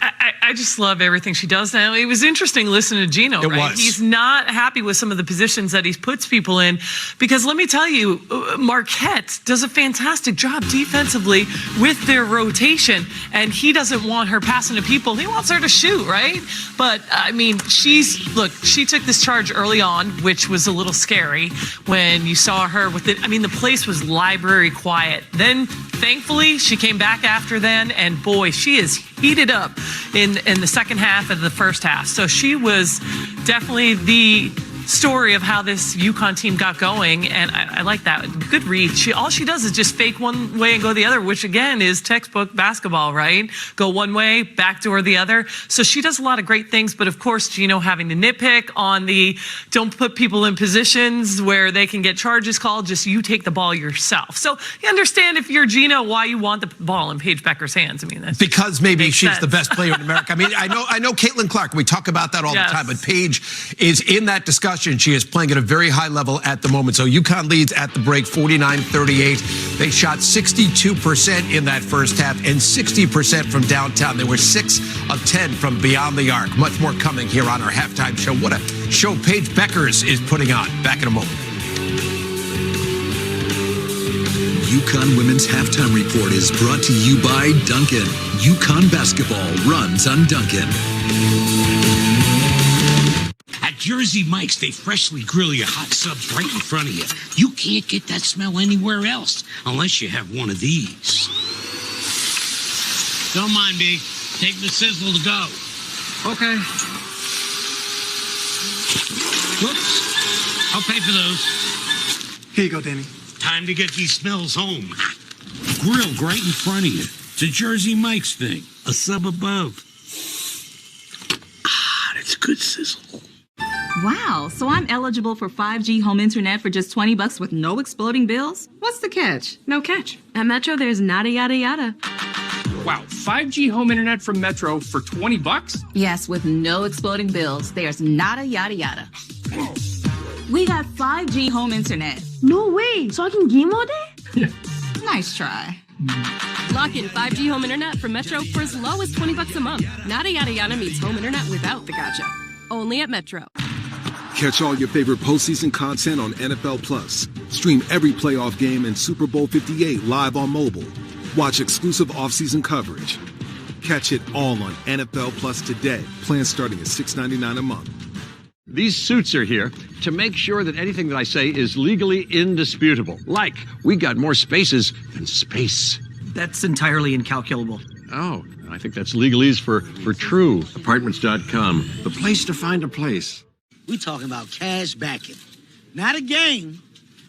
I just love everything she does now. It was interesting listening to Gino, right? Was. He's not happy with some of the positions that he puts people in because let me tell you, Marquette does a fantastic job defensively with their rotation, and he doesn't want her passing to people. He wants her to shoot, right? But, I mean, she took this charge early on, which was a little scary when you saw her with it. I mean, the place was library quiet. Then, thankfully, she came back after then, and boy, she is heated up in the second half of the first half. So she was definitely the story of how this Uconn team got going, and I like that. Good read. All she does is just fake one way and go the other, which again is textbook basketball, right? Go one way, backdoor the other. So she does a lot of great things, but of course, Gino having to nitpick on the don't put people in positions where they can get charges called, just you take the ball yourself. So you understand if you're Gino why you want the ball in Paige Becker's hands. I mean, that's because maybe she's sense. the best player in America. I mean, I know Caitlin Clark. We talk about that all the time, but Paige is in that discussion. She is playing at a very high level at the moment. So UConn leads at the break 49-38. They shot 62% in that first half and 60% from downtown. They were 6 of 10 from beyond the arc. Much more coming here on our halftime show. What a show Paige Beckers is putting on. Back in a moment. UConn Women's Halftime Report is brought to you by Dunkin'. UConn basketball runs on Dunkin'. At Jersey Mike's, they freshly grill your hot subs right in front of you. You can't get that smell anywhere else unless you have one of these. Don't mind me. Take the sizzle to go. Okay. Whoops. I'll pay for those. Here you go, Danny. Time to get these smells home. Grilled right in front of you. It's a Jersey Mike's thing. A sub above. That's good sizzle. Wow, so I'm eligible for 5G home internet for just $20 with no exploding bills? What's the catch? No catch. At Metro, there's nada yada yada. Wow, 5G home internet from Metro for $20? Yes, with no exploding bills. There's nada yada yada. We got 5G home internet. No way. So I can game all day? Yeah. Nice try. Lock in 5G home internet from Metro for as low as $20 a month. Nada yada yada meets home internet without the gotcha. Only at Metro. Catch all your favorite postseason content on NFL Plus. Stream every playoff game and Super Bowl 58 live on mobile. Watch exclusive off-season coverage. Catch it all on NFL Plus today. Plans starting at $6.99 a month. These suits are here to make sure that anything that I say is legally indisputable. Like, we got more spaces than space. That's entirely incalculable. Oh, I think that's legalese for true. Apartments.com, the place to find a place. We talking about cash backing. Not a game.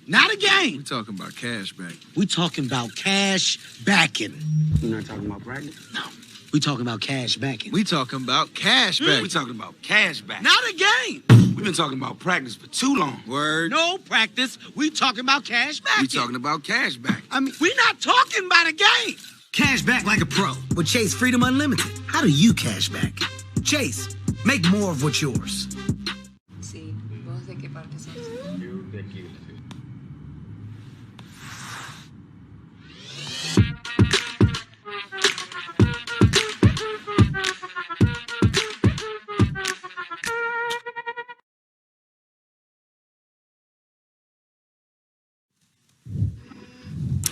Not a game. We talking about cash back. We talking about cash backing. You're not talking about bragging? No. We talking about cash backing. We talking about cash back. We talking about cash back. Not a game. We've been talking about practice for too long. Word. No practice. We talking about cash backing. We talking about cash back. I mean, we not talking about a game. Cash back like a pro with Chase Freedom Unlimited. How do you cash back? Chase, make more of what's yours. Sí, ¿vos de qué parte sos? Yo de aquí.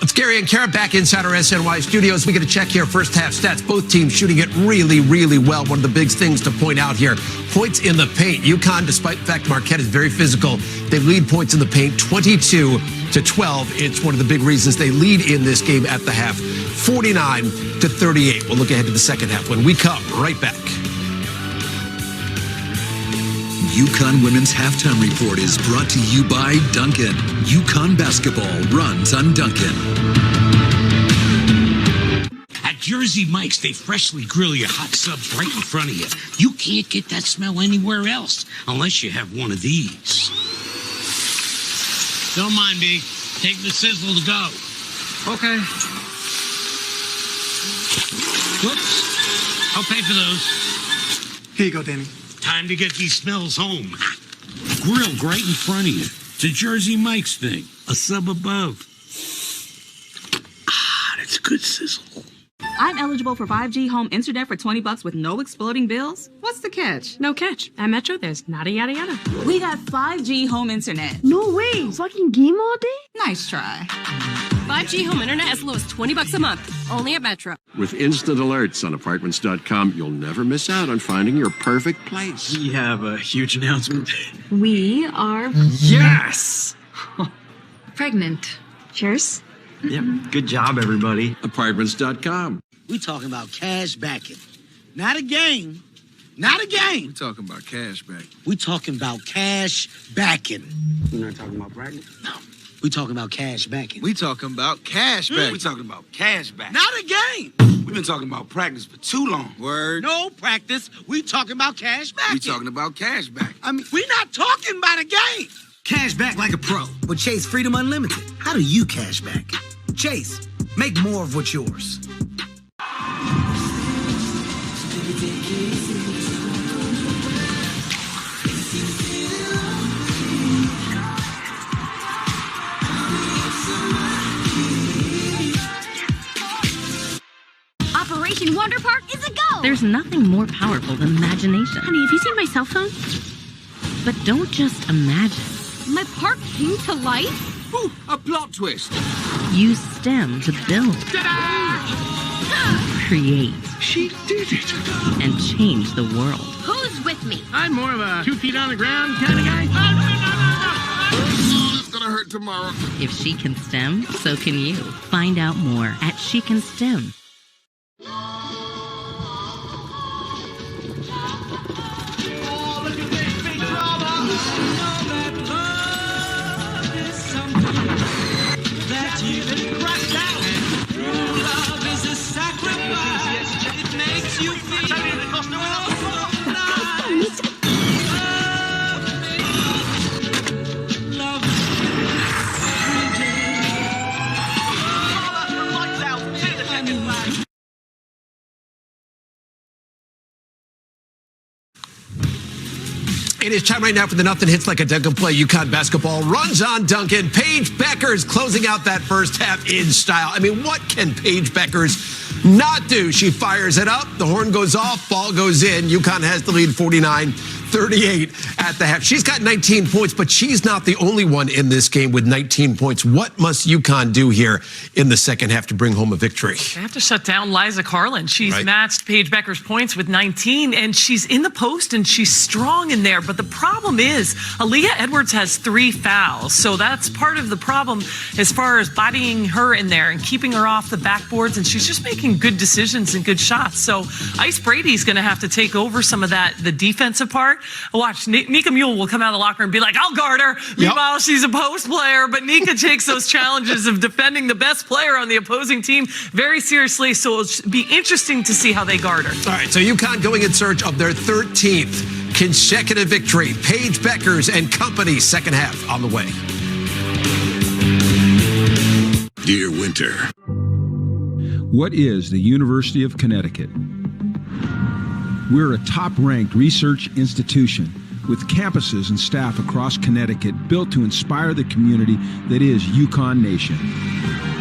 It's Gary and Kara back inside our SNY studios. We get a check here. First half stats. Both teams shooting it really, really well. One of the big things to point out here. Points in the paint. UConn, despite the fact Marquette is very physical, they lead points in the paint 22-12. It's one of the big reasons they lead in this game at the half. 49-38. We'll look ahead to the second half when we come right back. UConn Women's Halftime Report is brought to you by Dunkin'. UConn basketball runs on Dunkin'. At Jersey Mike's, they freshly grill your hot subs right in front of you. You can't get that smell anywhere else unless you have one of these. Don't mind me. Take the sizzle to go. Okay. Whoops. I'll pay for those. Here you go, Danny. Time to get these smells home. Grilled right in front of you. It's a Jersey Mike's thing. A sub above. That's good sizzle. I'm eligible for 5G home internet for $20 with no exploding bills. What's the catch? No catch. At Metro, there's nada yada yada. We got 5G home internet. No way. So I can game all day? Nice try. 5G home internet as low as $20 a month. Only at Metro. With instant alerts on apartments.com, you'll never miss out on finding your perfect place. We have a huge announcement. We are Yes! pregnant. Cheers. Yep. Good job, everybody. Apartments.com. We talking about cash backing. Not a game. Not a game. We talking about cash back. We talking about cash backing. We're not talking about practice. No. We talking about cash backing. We talking about cash back. We talking about cash back. Not a game. We've been talking about practice for too long. Word. No practice. We talking about cash backing. We talking about cash back. I mean, we not talking about a game. Cash back like a pro with Chase Freedom Unlimited. How do you cash back? Chase, make more of what's yours. Operation Wonder Park is a go. There's nothing more powerful than imagination. Honey, have you seen my cell phone? But don't just imagine. My park came to life? Ooh, a plot twist. Use STEM to build, create, She did it. and change the world. Who's with me? I'm more of a 2 feet on the ground kind of guy. It's gonna hurt tomorrow. If she can STEM, so can you. Find out more at She Can STEM. It is time right now for the Nothing Hits Like a Duncan play. Uconn basketball runs on Duncan. Paige Beckers closing out that first half in style. I mean, what can Paige Beckers not do? She fires it up. The horn goes off. Ball goes in. Uconn has the lead 49-38 at the half. She's got 19 points, but she's not the only one in this game with 19 points. What must Uconn do here in the second half to bring home a victory? They have to shut down Liza Carlin. She's Right. matched Paige Becker's points with 19, and she's in the post, and she's strong in there. But the problem is, Aaliyah Edwards has 3 fouls, so that's part of the problem as far as bodying her in there and keeping her off the backboards, and she's just making good decisions and good shots. So Ice Brady's going to have to take over some of that, the defensive part. Watch, Nika Mule will come out of the locker room and be like, I'll guard her. Meanwhile, she's a post player, but Nika takes those challenges of defending the best player on the opposing team very seriously, so it'll be interesting to see how they guard her. All right, so UConn going in search of their 13th consecutive victory. Paige Beckers and company, second half on the way. Dear Winter. What is the University of Connecticut? We're a top-ranked research institution with campuses and staff across Connecticut built to inspire the community that is Uconn Nation.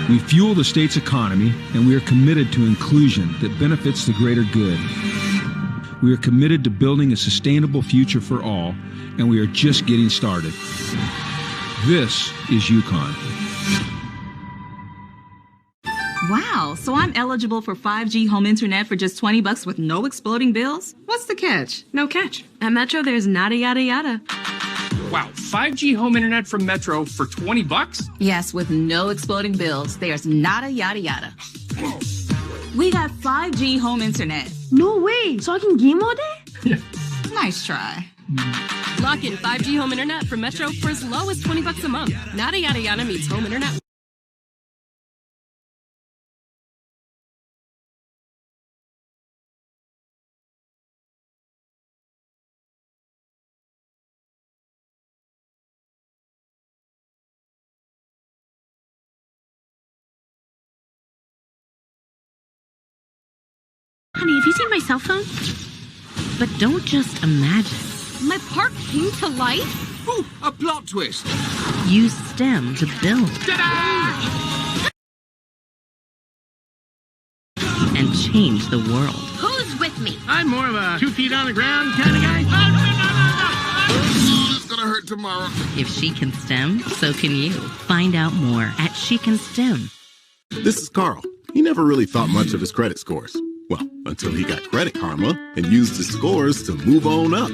We fuel the state's economy, and we are committed to inclusion that benefits the greater good. We are committed to building a sustainable future for all, and we are just getting started. This is Uconn. Wow, so I'm eligible for 5G home internet for just $20 with no exploding bills? What's the catch? No catch. At Metro, there's nada yada yada. Wow, 5G home internet from Metro for $20? Yes, with no exploding bills. There's nada yada yada. We got 5G home internet. No way. So I can game all day? Nice try. Lock in 5G home internet from Metro for as low as $20 a month. Nada yada yada meets home internet. Honey, have you seen my cell phone? But don't just imagine. My park came to life? Ooh, a plot twist. Use STEM to build, and change the world. Who's with me? I'm more of a 2 feet on the ground kind of guy. No. It's gonna hurt tomorrow. If she can STEM, so can you. Find out more at She Can STEM. This is Carl. He never really thought much of his credit scores. Well, until he got Credit Karma and used his scores to move on up.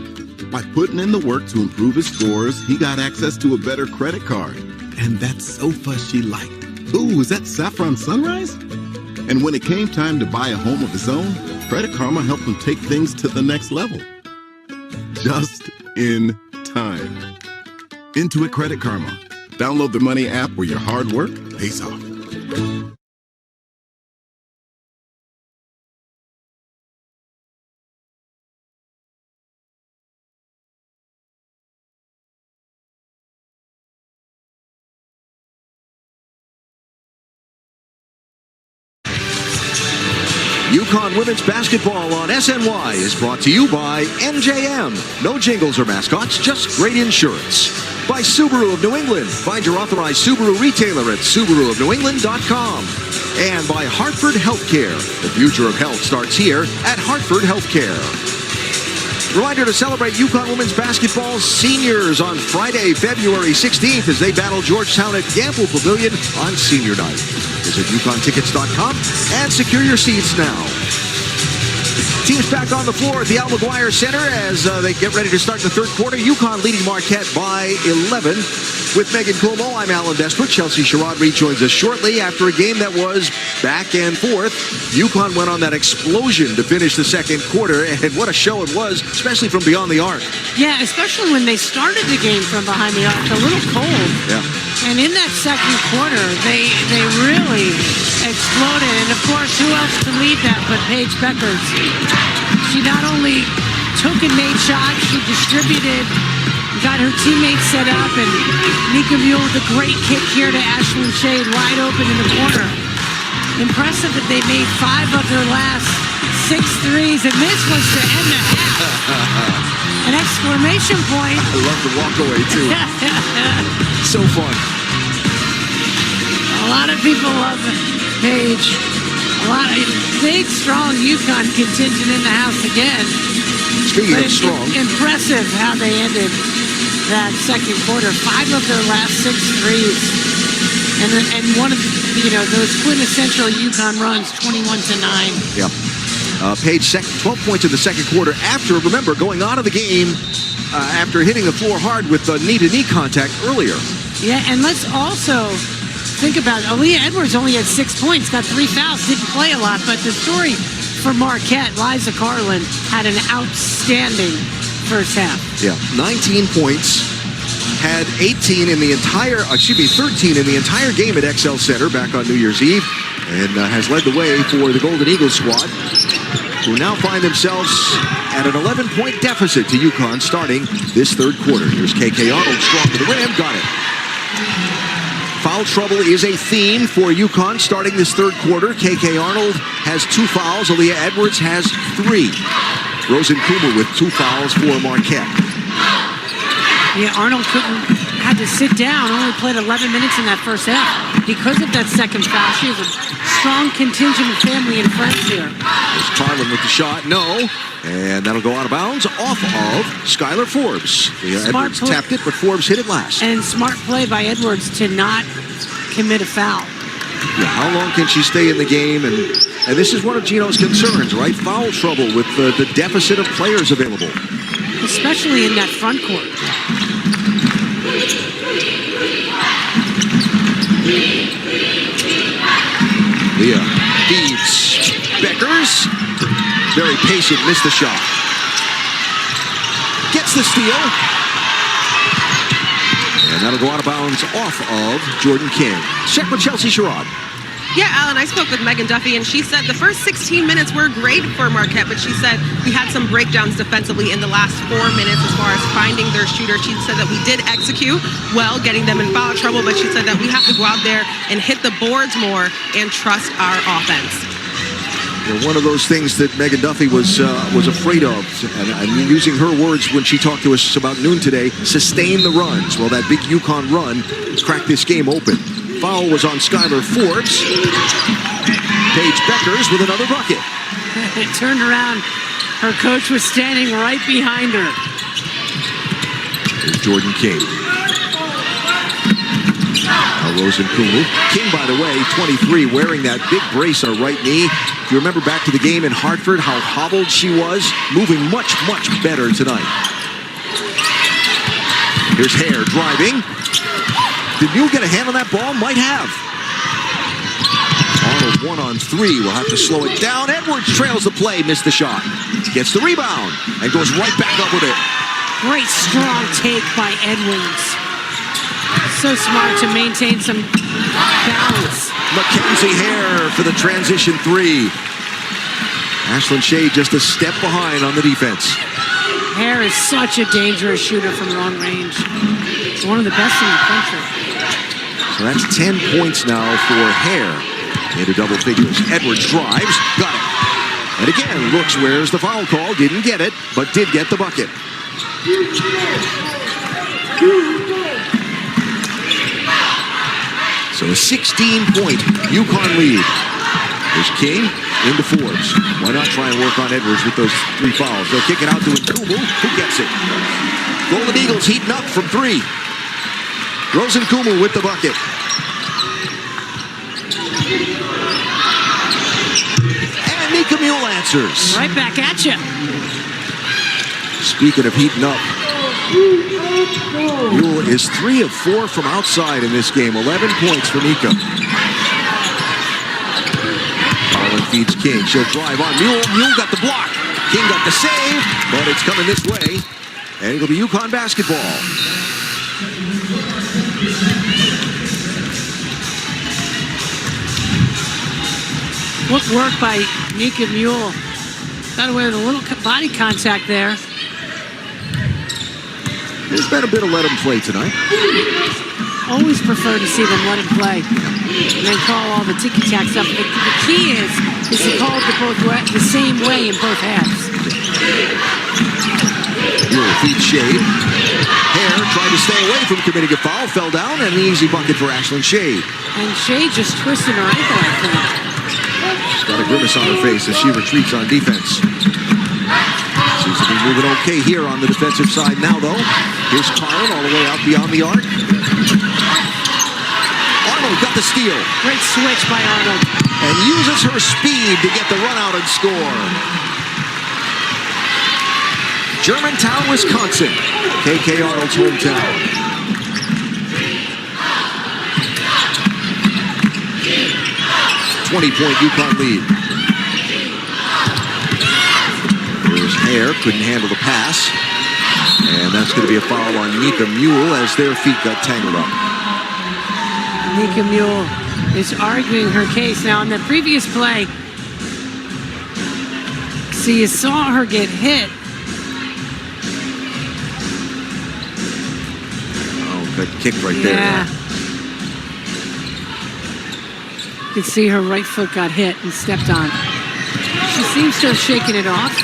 By putting in the work to improve his scores, he got access to a better credit card. And that sofa she liked. Ooh, is that Saffron Sunrise? And when it came time to buy a home of his own, Credit Karma helped him take things to the next level. Just in time. Intuit Credit Karma. Download the Money app where your hard work pays off. Uconn women's basketball on SNY is brought to you by NJM. No jingles or mascots, just great insurance. By Subaru of New England. Find your authorized Subaru retailer at SubaruofNewEngland.com. And by Hartford Healthcare. The future of health starts here at Hartford Healthcare. Reminder to celebrate Uconn women's basketball seniors on Friday, February 16th as they battle Georgetown at Gamble Pavilion on senior night. Visit UConnTickets.com and secure your seats now. Teams back on the floor at the Al McGuire Center as they get ready to start the third quarter. Uconn leading Marquette by 11. With Megan Como, I'm Alan Desperate. Chelsea Sherrod rejoins us shortly after a game that was back and forth. Uconn went on that explosion to finish the second quarter, and what a show it was, especially from beyond the arc. Yeah, especially when they started the game from behind the arc, a little cold. Yeah. And in that second quarter, they really exploded. And of course, who else to lead that but Paige Beckers? She not only took and made shots, she distributed, got her teammates set up, and Nika Mule with a great kick here to Ashlyn Shade, wide open in the corner. Impressive that they made 5 of their last 6 threes, and this was to end the half. An exclamation point. I love the walk away, too. So fun. A lot of people love Paige. A lot of big, strong Uconn contingent in the house again. Speaking of strong. Impressive how they ended that second quarter. 5 of their last 6 threes. And one of those quintessential Uconn runs, 21-9. Yep. Paige, 12 points in the second quarter after, remember, going out of the game after hitting the floor hard with knee-to-knee contact earlier. Yeah, and let's also think about it. Aaliyah Edwards only had 6 points, got 3 fouls, didn't play a lot, but the story for Marquette, Liza Carlin had an outstanding first half. Yeah, 19 points, had 13 in the entire game at XL Center back on New Year's Eve, and has led the way for the Golden Eagles squad, who now find themselves at an 11-point deficit to Uconn starting this third quarter. Here's KK Arnold, strong to the rim, got it. Foul trouble is a theme for Uconn starting this third quarter. KK Arnold has 2 fouls. Aaliyah Edwards has 3. Rosen Kuma with 2 fouls for Marquette. Yeah, Arnold had to sit down, only played 11 minutes in that first half because of that second foul. She has a strong contingent of family and friends here. There's Carlin with the shot, no. And that'll go out of bounds off of Skylar Forbes. Edwards tapped it, but Forbes hit it last. And smart play by Edwards to not commit a foul. Yeah, how long can she stay in the game? And this is one of Gino's concerns, right? Foul trouble with the deficit of players available. Especially in that front court. Leah feeds Beckers. Very patient, missed the shot. Gets the steal. And that'll go out of bounds off of Jordan King. Check with Chelsea Sherrod. Yeah, Alan, I spoke with Megan Duffy, and she said the first 16 minutes were great for Marquette, but she said we had some breakdowns defensively in the last 4 minutes as far as finding their shooter. She said that we did execute well, getting them in foul trouble, but she said that we have to go out there and hit the boards more and trust our offense. One of those things that Megan Duffy was afraid of, and using her words when she talked to us about noon today, sustain the runs. Well, that big Uconn run cracked this game open. Foul was on Skylar Forbes. Paige Beckers with another bucket. It turned around. Her coach was standing right behind her. Here's Jordan King. Now Rosenkumu. King, by the way, 23, wearing that big brace on her right knee. If you remember back to the game in Hartford, how hobbled she was, moving much, much better tonight. Here's Hare driving. Did Mule get a hand on that ball? Might have. Arnold 1-on-3. Will have to slow it down. Edwards trails the play, missed the shot. Gets the rebound and goes right back up with it. Great strong take by Edwards. So smart to maintain some balance. Mackenzie Hare for the transition three. Ashlyn Shea just a step behind on the defense. Hare is such a dangerous shooter from long range. One of the best in the country. So that's 10 points now for Hare. Into double figures. Edwards drives, got it. And again, looks where's the foul call. Didn't get it, but did get the bucket. So a 16-point Uconn lead. There's King into Forbes. Why not try and work on Edwards with those 3 fouls? They'll kick it out to Nkumu. Who gets it? Golden Eagles heating up from 3. Rosenkumu with the bucket. And Nika Mule answers. Right back at you. Speaking of heating up, Mule is 3 of 4 from outside in this game. 11 points for Nika. Harlan feeds King. She'll drive on Mule. Mule got the block. King got the save, but it's coming this way. And it'll be Uconn basketball. What work by Nika Mule. Got away with a little body contact there. There's been a bit of let him play tonight. Always prefer to see them let him play. And then call all the ticky-tack stuff. The key is to call it the same way in both halves. Mule feeds Shea. Hare tried to stay away from committing a foul, fell down, and an easy bucket for Ashlyn Shea. And Shea just twisted her ankle, I think. She's got a grimace on her face as she retreats on defense. Seems to be moving okay here on the defensive side now, though. Here's Carlin all the way out beyond the arc. Arnold got the steal. Great switch by Arnold. And uses her speed to get the run out and score. Germantown, Wisconsin. KK Arnold's hometown. .20-point Uconn lead. Here's Hare, couldn't handle the pass. And that's going to be a foul on Nika Mule as their feet got tangled up. Nika Mule is arguing her case. Now, in the previous play, so you saw her get hit. Oh, got kicked right there. Yeah. You can see her right foot got hit and stepped on. She seems to have shaken it off.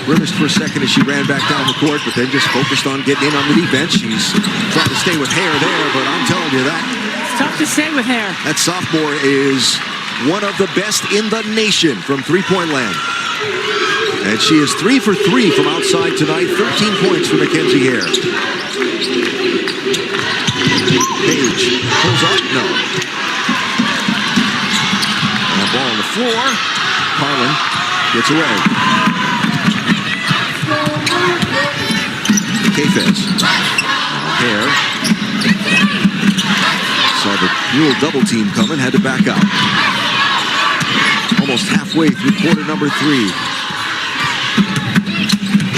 Grimaced for a second as she ran back down the court, but then just focused on getting in on the defense. She's trying to stay with Hare there, but I'm telling you that. It's tough to stay with Hare. That sophomore is one of the best in the nation from three-point land. And she is 3 for 3 from outside tonight. 13 points for Mackenzie Hare. Paige pulls up. No. And ball on the floor. Carlin gets away. K-Fez. Hare. Saw the Mule double team coming, had to back out. Almost halfway through quarter number 3.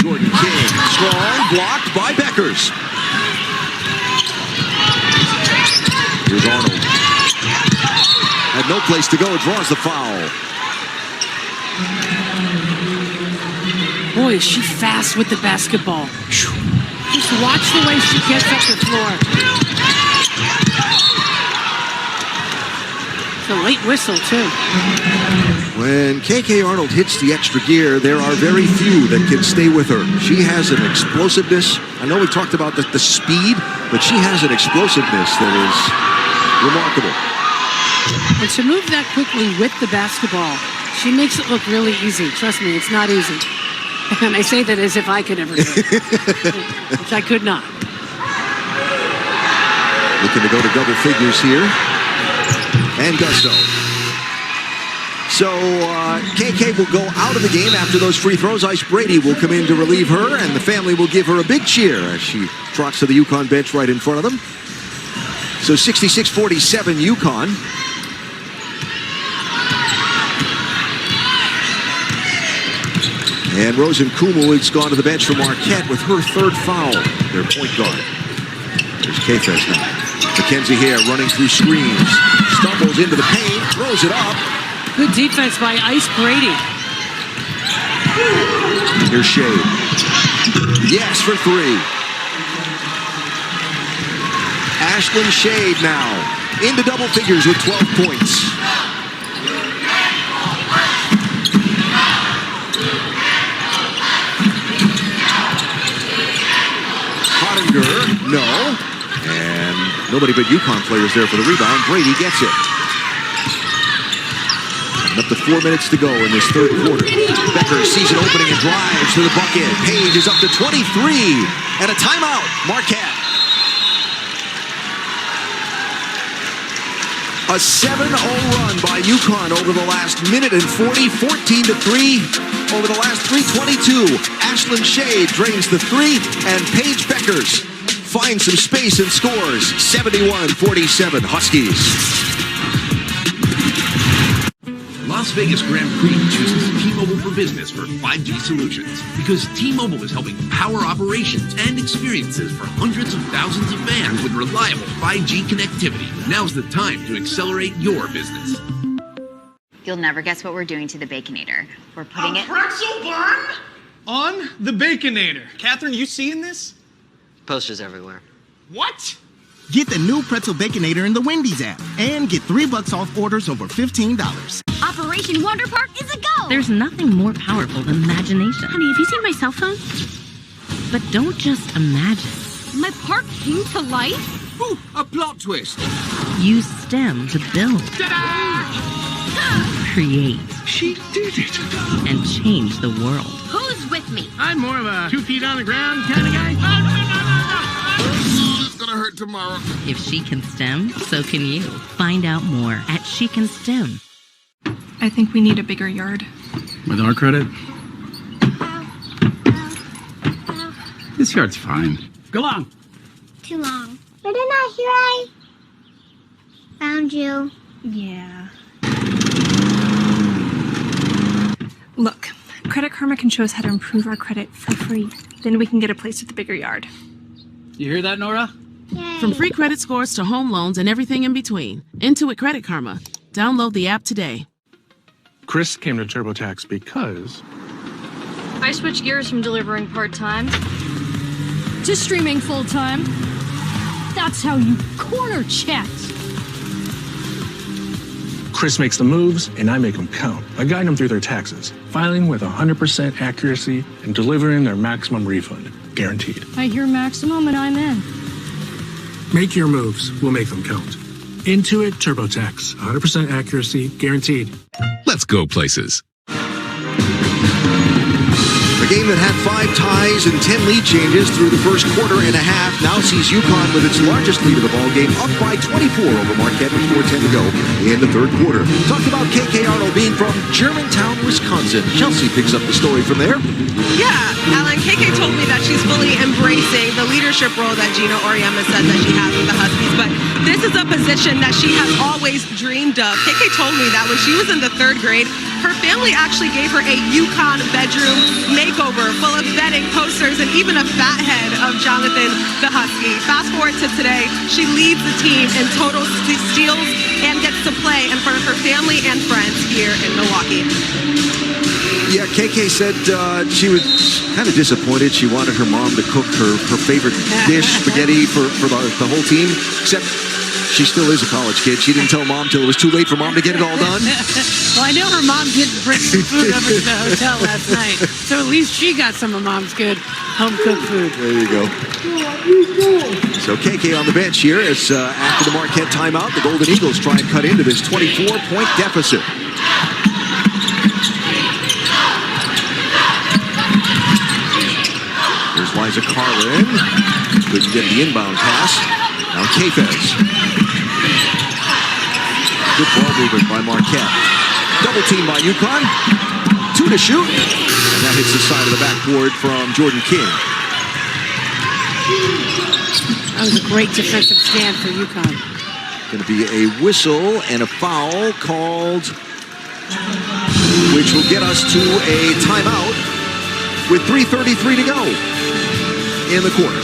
Jordan King, strong, blocked by Beckers. Here's Arnold. Had no place to go, draws the foul. Boy, is she fast with the basketball. Just watch the way she gets up the floor. It's a late whistle, too. When KK Arnold hits the extra gear, there are very few that can stay with her. She has an explosiveness. I know we talked about the speed, but she has an explosiveness that is remarkable. And to move that quickly with the basketball, she makes it look really easy. Trust me, it's not easy. And I say that as if I could ever do it, which I could not. Looking to go to double figures here. And does so. So KK will go out of the game after those free throws. Ice Brady will come in to relieve her, and the family will give her a big cheer as she trots to the Uconn bench right in front of them. So 66-47 Uconn. And Rosen Kumel has gone to the bench for Marquette with her third foul, their point guard. There's Kefes now. Mackenzie Hare running through screens. Stumbles into the paint, throws it up. Good defense by Ice Brady. Here's Shade. Yes, for three. Ashlyn Shade now into double figures with 12 points. Pottinger, no. And nobody but Uconn players there for the rebound. Brady gets it. And up to 4 minutes to go in this third quarter. Becker sees an opening and drives to the bucket. Page is up to 23. And a timeout, Marquette. A 7-0 run by Uconn over the last minute and 40, 14-3 over the last 3:22. Ashlyn Shade drains the three, and Paige Beckers finds some space and scores. 71-47 Huskies. Las Vegas Grand Prix chooses T-Mobile for Business for 5G solutions because T-Mobile is helping power operations and experiences for hundreds of thousands of fans with reliable 5G connectivity. Now's the time to accelerate your business. You'll never guess what we're doing to the Baconator. We're putting it... pretzel bun? On the Baconator. Catherine, you seeing this? Posters everywhere. What? Get the new Pretzel Baconator in the Wendy's app and get $3 off orders over $15. Operation Wonder Park is a go! There's nothing more powerful than imagination. Honey, have you seen my cell phone? But don't just imagine. My park came to life? Ooh, a plot twist. Use STEM to build, create, She did it. and change the world. Who's with me? I'm more of a 2 feet on the ground kind of guy. It's gonna hurt tomorrow. If she can STEM, so can you. Find out more at She Can STEM. I think we need a bigger yard. With our credit? This yard's fine. Go on. Too long. But then I hear I found you. Yeah. Look, Credit Karma can show us how to improve our credit for free. Then we can get a place with a bigger yard. You hear that, Nora? Yay. From free credit scores to home loans and everything in between. Intuit Credit Karma. Download the app today. Chris came to TurboTax because... I switched gears from delivering part-time to streaming full-time. That's how you corner check. Chris makes the moves, and I make them count by guiding them through their taxes, filing with 100% accuracy, and delivering their maximum refund, guaranteed. I hear maximum and I'm in. Make your moves. We'll make them count. Intuit TurboTax. 100% accuracy, guaranteed. Let's go places. A game that had 5 ties and 10 lead changes through the first quarter and a half now sees Uconn with its largest lead of the ballgame up by 24 over Marquette with 4:10 to go in the third quarter. Talked about KK Arnold being from Germantown, Wisconsin. Chelsea picks up the story from there. Yeah, Alan, KK told me that she's fully embracing the leadership role that Gina Oriema said that she has with the Huskies, but this is a position that she has always dreamed of. KK told me that when she was in the 3rd grade, her family actually gave her a Uconn bedroom makeover full of bedding, posters, and even a fat head of Jonathan the Husky. Fast forward to today, she leads the team in total steals and gets to play in front of her family and friends here in Milwaukee. Yeah, KK said she was kind of disappointed. She wanted her mom to cook her favorite dish, spaghetti, for the whole team, except She still is a college kid. She didn't tell mom till it was too late for mom to get it all done. Well, I know her mom didn't bring some food over to the hotel last night, so at least she got some of mom's good home-cooked food. There you go. So KK on the bench here as after the Marquette timeout, the Golden Eagles try and cut into this 24-point deficit. Here's Liza Carlin. Couldn't get the inbound pass. Now Kafez. Good ball movement by Marquette. Double team by Uconn. 2 to shoot. And that hits the side of the backboard from Jordan King. That was a great defensive stand for Uconn. Going to be a whistle and a foul called, which will get us to a timeout with 3:33 to go in the quarter.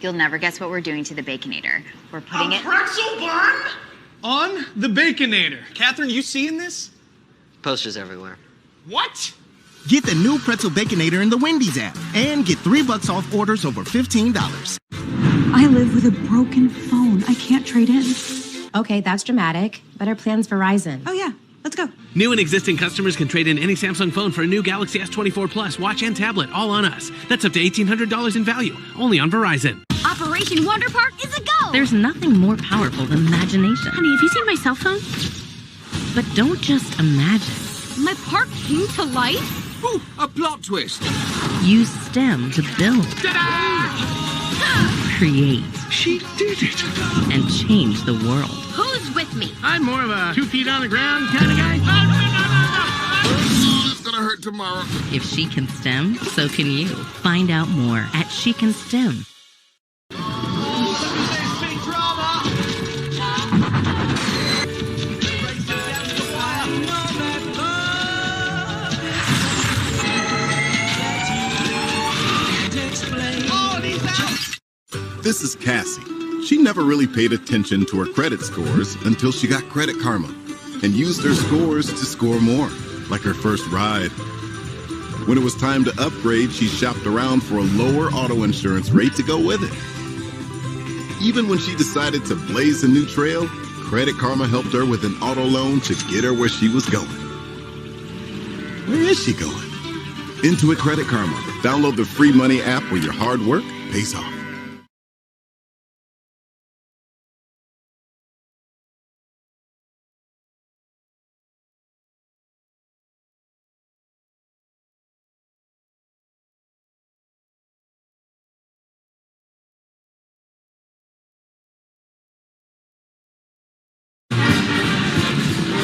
You'll never guess what we're doing to the Baconator. We're putting it... pretzel bun? On the Baconator. Catherine, you seeing this? Posters everywhere. What? Get the new Pretzel Baconator in the Wendy's app and get $3 off orders over $15. I live with a broken phone. I can't trade in. Okay, that's dramatic. Better plan's Verizon. Oh, yeah. Let's go. New and existing customers can trade in any Samsung phone for a new Galaxy S24 Plus, watch, and tablet, all on us. That's up to $1,800 in value, only on Verizon. Operation Wonder Park is a go! There's nothing more powerful than imagination. Honey, have you seen my cell phone? But don't just imagine. My park came to life? Ooh, a plot twist. Use STEM to build, create, She did it. and change the world. Who's with me? I'm more of a 2 feet on the ground kind of guy. It's gonna hurt tomorrow. If she can STEM, so can you. Find out more at She Can STEM. This is Cassie. She never really paid attention to her credit scores until she got Credit Karma and used her scores to score more, like her first ride. When it was time to upgrade, she shopped around for a lower auto insurance rate to go with it. Even when she decided to blaze a new trail, Credit Karma helped her with an auto loan to get her where she was going. Where is she going? Intuit Credit Karma. Download the free money app where your hard work pays off.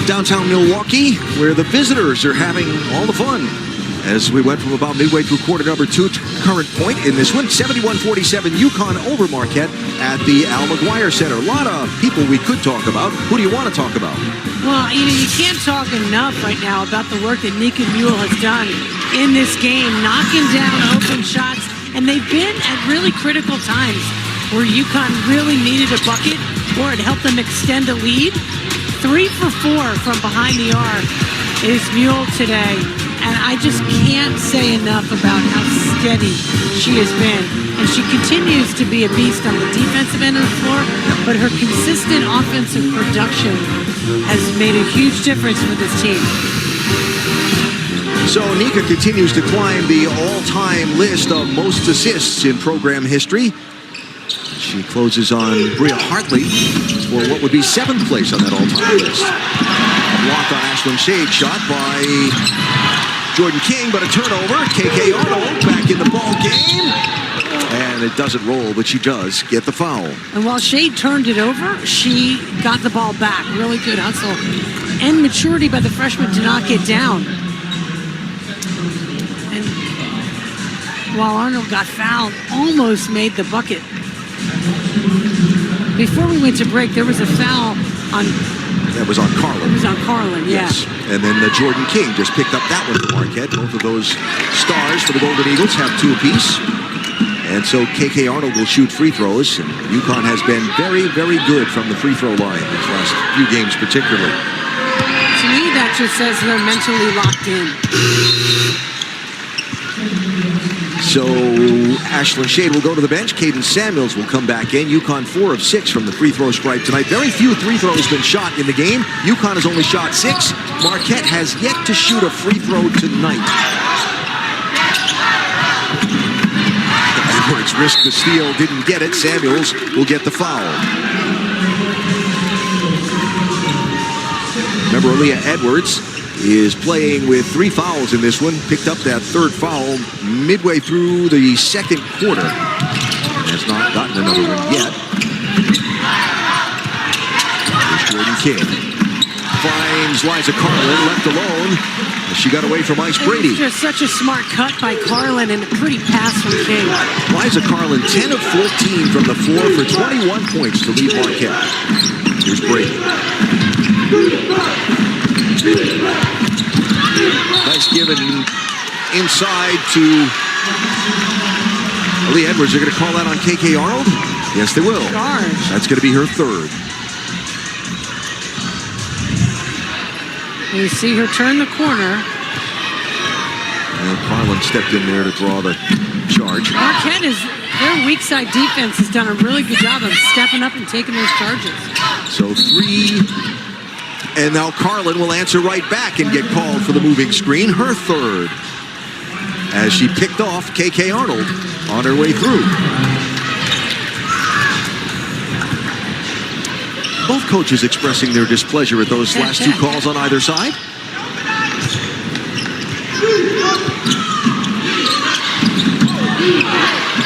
Downtown Milwaukee, where the visitors are having all the fun. As we went from about midway through quarter number 2 to current point in this one, 71-47 Uconn over Marquette at the Al McGuire Center. A lot of people we could talk about. Who do you want to talk about? Well, you can't talk enough right now about the work that Nika Mule has done in this game, knocking down open shots, and they've been at really critical times where Uconn really needed a bucket or it helped them extend a lead. 3 for 4 from behind the arc is Mule today. And I just can't say enough about how steady she has been. And she continues to be a beast on the defensive end of the floor, but her consistent offensive production has made a huge difference for this team. So Nika continues to climb the all-time list of most assists in program history. She closes on Bria Hartley for what would be 7th place on that all-time list. A block on Ashlyn Shade's shot by Jordan King, but a turnover. KK Arnold back in the ball game. And it doesn't roll, but she does get the foul. And while Shade turned it over, she got the ball back. Really good hustle. And maturity by the freshman to not get down. And while Arnold got fouled, almost made the bucket. Before we went to break, there was a foul on... That was on Carlin. It was on Carlin, yeah. Yes. And then Jordan King just picked up that one for Marquette. Both of those stars for the Golden Eagles have 2 apiece. And so KK Arnold will shoot free throws. And Uconn has been very, very good from the free throw line these last few games particularly. To me, that just says they're mentally locked in. So Ashlyn Shade will go to the bench. Caden Samuels will come back in. Uconn 4 of 6 from the free throw stripe tonight. Very few free throws been shot in the game. Uconn has only shot 6. Marquette has yet to shoot a free throw tonight. Edwards risked the steal, didn't get it. Samuels will get the foul. Remember, Aaliyah Edwards is playing with 3 fouls in this one. Picked up that 3rd foul midway through the 2nd quarter. Has not gotten another one yet. Here's Jordan King. Finds Liza Carlin left alone. She got away from Ice Brady. It was just such a smart cut by Carlin and a pretty pass from King. Liza Carlin, 10 of 14 from the floor for 21 points to lead Marquette. Here's Brady. Nice given inside to Aaliyah Edwards. They're going to call that on KK Arnold? Yes, they will. Charge. That's going to be her 3rd. You see her turn the corner. And Carlin stepped in there to draw the charge. Marquette their weak side defense has done a really good job of stepping up and taking those charges. So 3, and now Carlin will answer right back and get called for the moving screen, her 3rd, as she picked off KK Arnold on her way through. Both coaches expressing their displeasure at those last 2 calls on either side.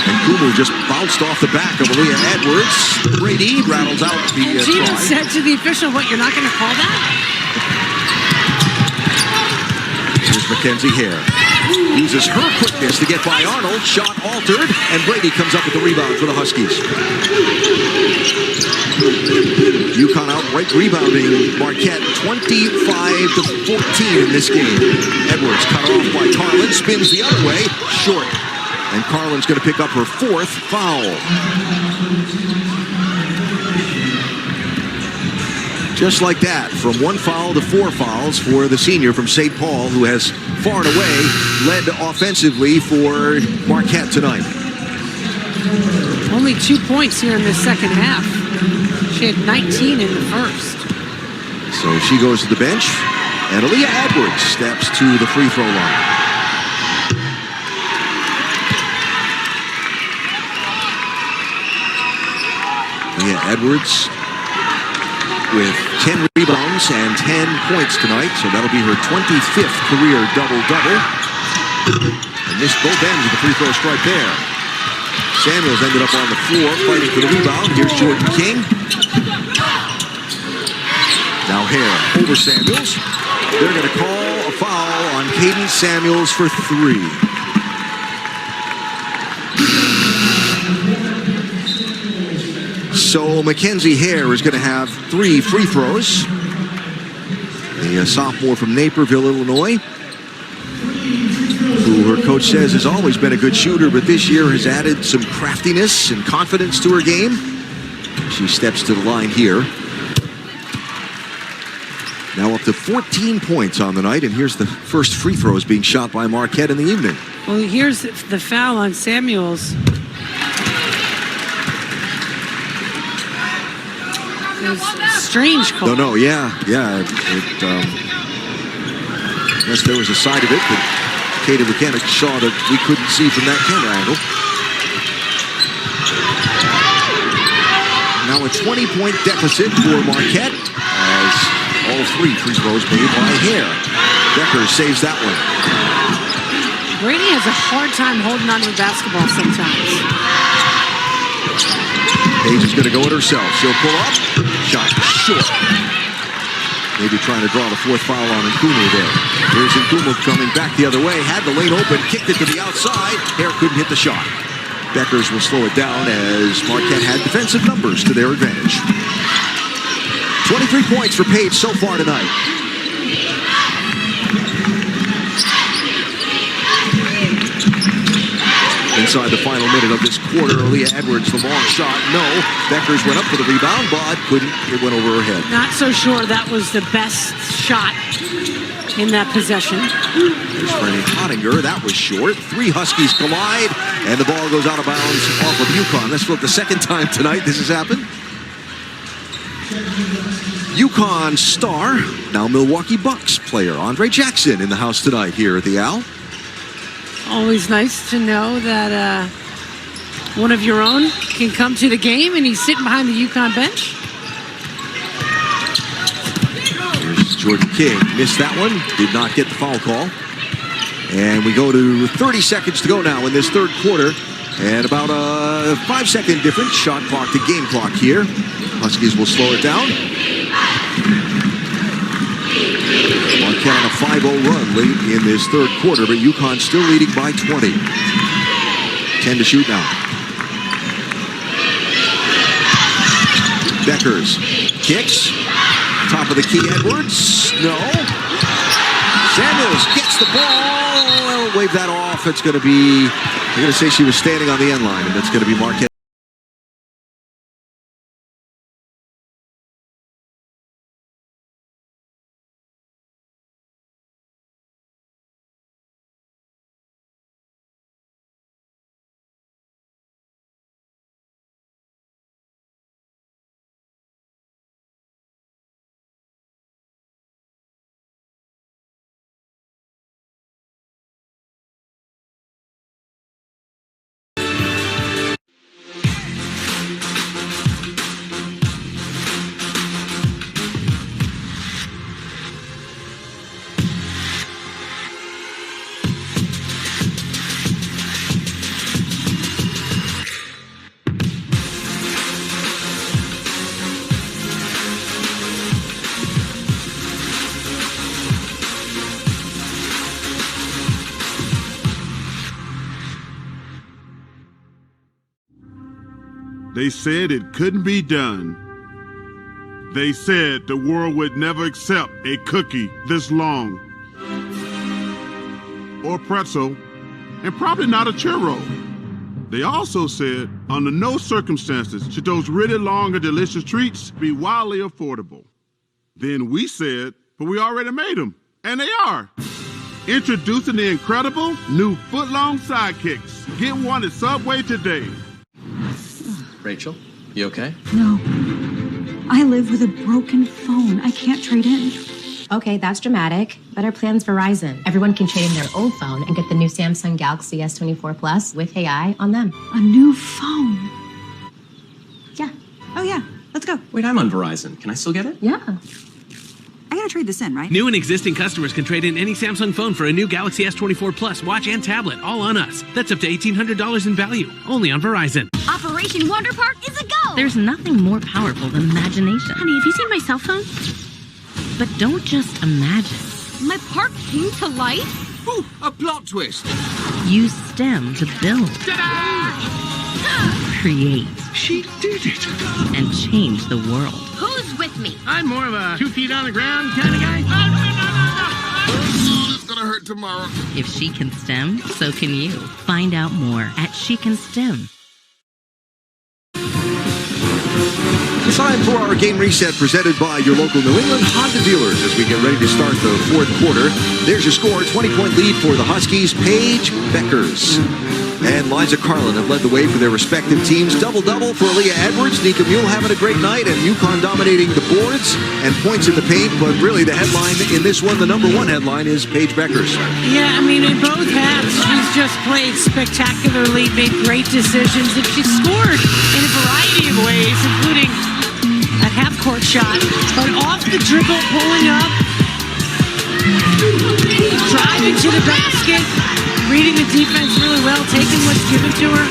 And Kumu just bounced off the back of Aaliyah Edwards. Brady rattles out the and she even try. said to the official, what, you're not going to call that? Here's Mackenzie Hare. Uses her quickness to get by Arnold. Shot altered, and Brady comes up with the rebound for the Huskies. Uconn outright rebounding Marquette 25 to 14 in this game. Edwards cut off by Carlin, spins the other way, short. And Carlin's going to pick up her 4th foul. Just like that, from 1 foul to 4 fouls for the senior from St. Paul, who has far and away led offensively for Marquette tonight. Only 2 points here in the 2nd half. She had 19 in the 1st. So she goes to the bench, and Aaliyah Edwards steps to the free throw line. Aaliyah Edwards with 10 rebounds and 10 points tonight, so that'll be her 25th career double-double. And missed both ends of the free throw stripe there. Samuels ended up on the floor fighting for the rebound. Here's Jordan King. Now Hare over Samuels. They're going to call a foul on Caden Samuels for 3. So Mackenzie Hare is going to have 3 free throws. The sophomore from Naperville, Illinois, who her coach says has always been a good shooter, but this year has added some craftiness and confidence to her game. She steps to the line here. Now up to 14 points on the night, and here's the first free throws being shot by Marquette in the evening. Well, here's the foul on Samuels. It was a strange call. No, yeah. Yes, there was a side of it that Katie Mechanic saw that we couldn't see from that camera angle. Now a 20-point deficit for Marquette as all 3 free throws made by Hare. Decker saves that one. Brady has a hard time holding on to the basketball sometimes. Paige is going to go it herself. She'll pull up. Shot short. Maybe trying to draw the 4th foul on Uconn there. Here's Uconn coming back the other way. Had the lane open. Kicked it to the outside. Hare couldn't hit the shot. Beckers will slow it down as Marquette had defensive numbers to their advantage. 23 points for Paige so far tonight. Inside the final minute of this quarter, Aaliyah Edwards, the long shot, no. Beckers went up for the rebound, but couldn't. It went over her head. Not so sure that was the best shot in that possession. There's Freddie Pottinger. That was short. 3 Huskies collide, and the ball goes out of bounds off of Uconn. That's what the second time tonight this has happened. Uconn star, now Milwaukee Bucks player, Andre Jackson in the house tonight here at the Al. Always nice to know that one of your own can come to the game, and he's sitting behind the Uconn bench. Here's Jordan King. Missed that one. Did not get the foul call. And we go to 30 seconds to go now in this third quarter. And about a 5-second difference, shot clock to game clock here. Huskies will slow it down. Marquette on a 5-0 run late in this third quarter, but Uconn still leading by 20. 10 to shoot now. Beckers kicks. Top of the key, Edwards. No. Samuels gets the ball. Wave that off. It's going to be, they're going to say she was standing on the end line, and it's going to be Marquette. They said it couldn't be done. They said the world would never accept a cookie this long, or pretzel, and probably not a churro. They also said, under no circumstances should those really long and delicious treats be wildly affordable. Then we said, but we already made them, and they are. Introducing the incredible new foot-long sidekicks. Get one at Subway today. Rachel, you okay? No. I live with a broken phone. I can't trade in. Okay, that's dramatic. Better plans Verizon. Everyone can trade in their old phone and get the new Samsung Galaxy S24 Plus with AI on them. A new phone? Yeah. Oh, yeah. Let's go. Wait, I'm on Verizon. Can I still get it? Yeah. I gotta trade this in, right? New and existing customers can trade in any Samsung phone for a new Galaxy S24 Plus watch and tablet, all on us. That's up to $1,800 in value, only on Verizon. Operation Wonder Park is a go! There's nothing more powerful than imagination. Honey, have you seen my cell phone? But don't just imagine. My park came to life? Ooh, a plot twist. Use STEM to build, create, she did it, and change the world. Who's with me? I'm more of a 2 feet on the ground kind of guy. It's gonna hurt tomorrow. If she can STEM, so can you. Find out more at She Can STEM. It's time for our game reset presented by your local New England Honda dealers as we get ready to start the fourth quarter. There's your score, 20-point lead for the Huskies. Paige Beckers and Liza Carlin have led the way for their respective teams. Double-double for Aaliyah Edwards. Nika Mule having a great night, and Uconn dominating the boards and points in the paint. But really the headline in this one, the number one headline, is Paige Beckers. Yeah, I mean, in both halves, she's just played spectacularly, made great decisions, and she scored in a variety of ways, including a half-court shot, but off the dribble, pulling up, driving to the basket, reading the defense really well, taking what's given to her,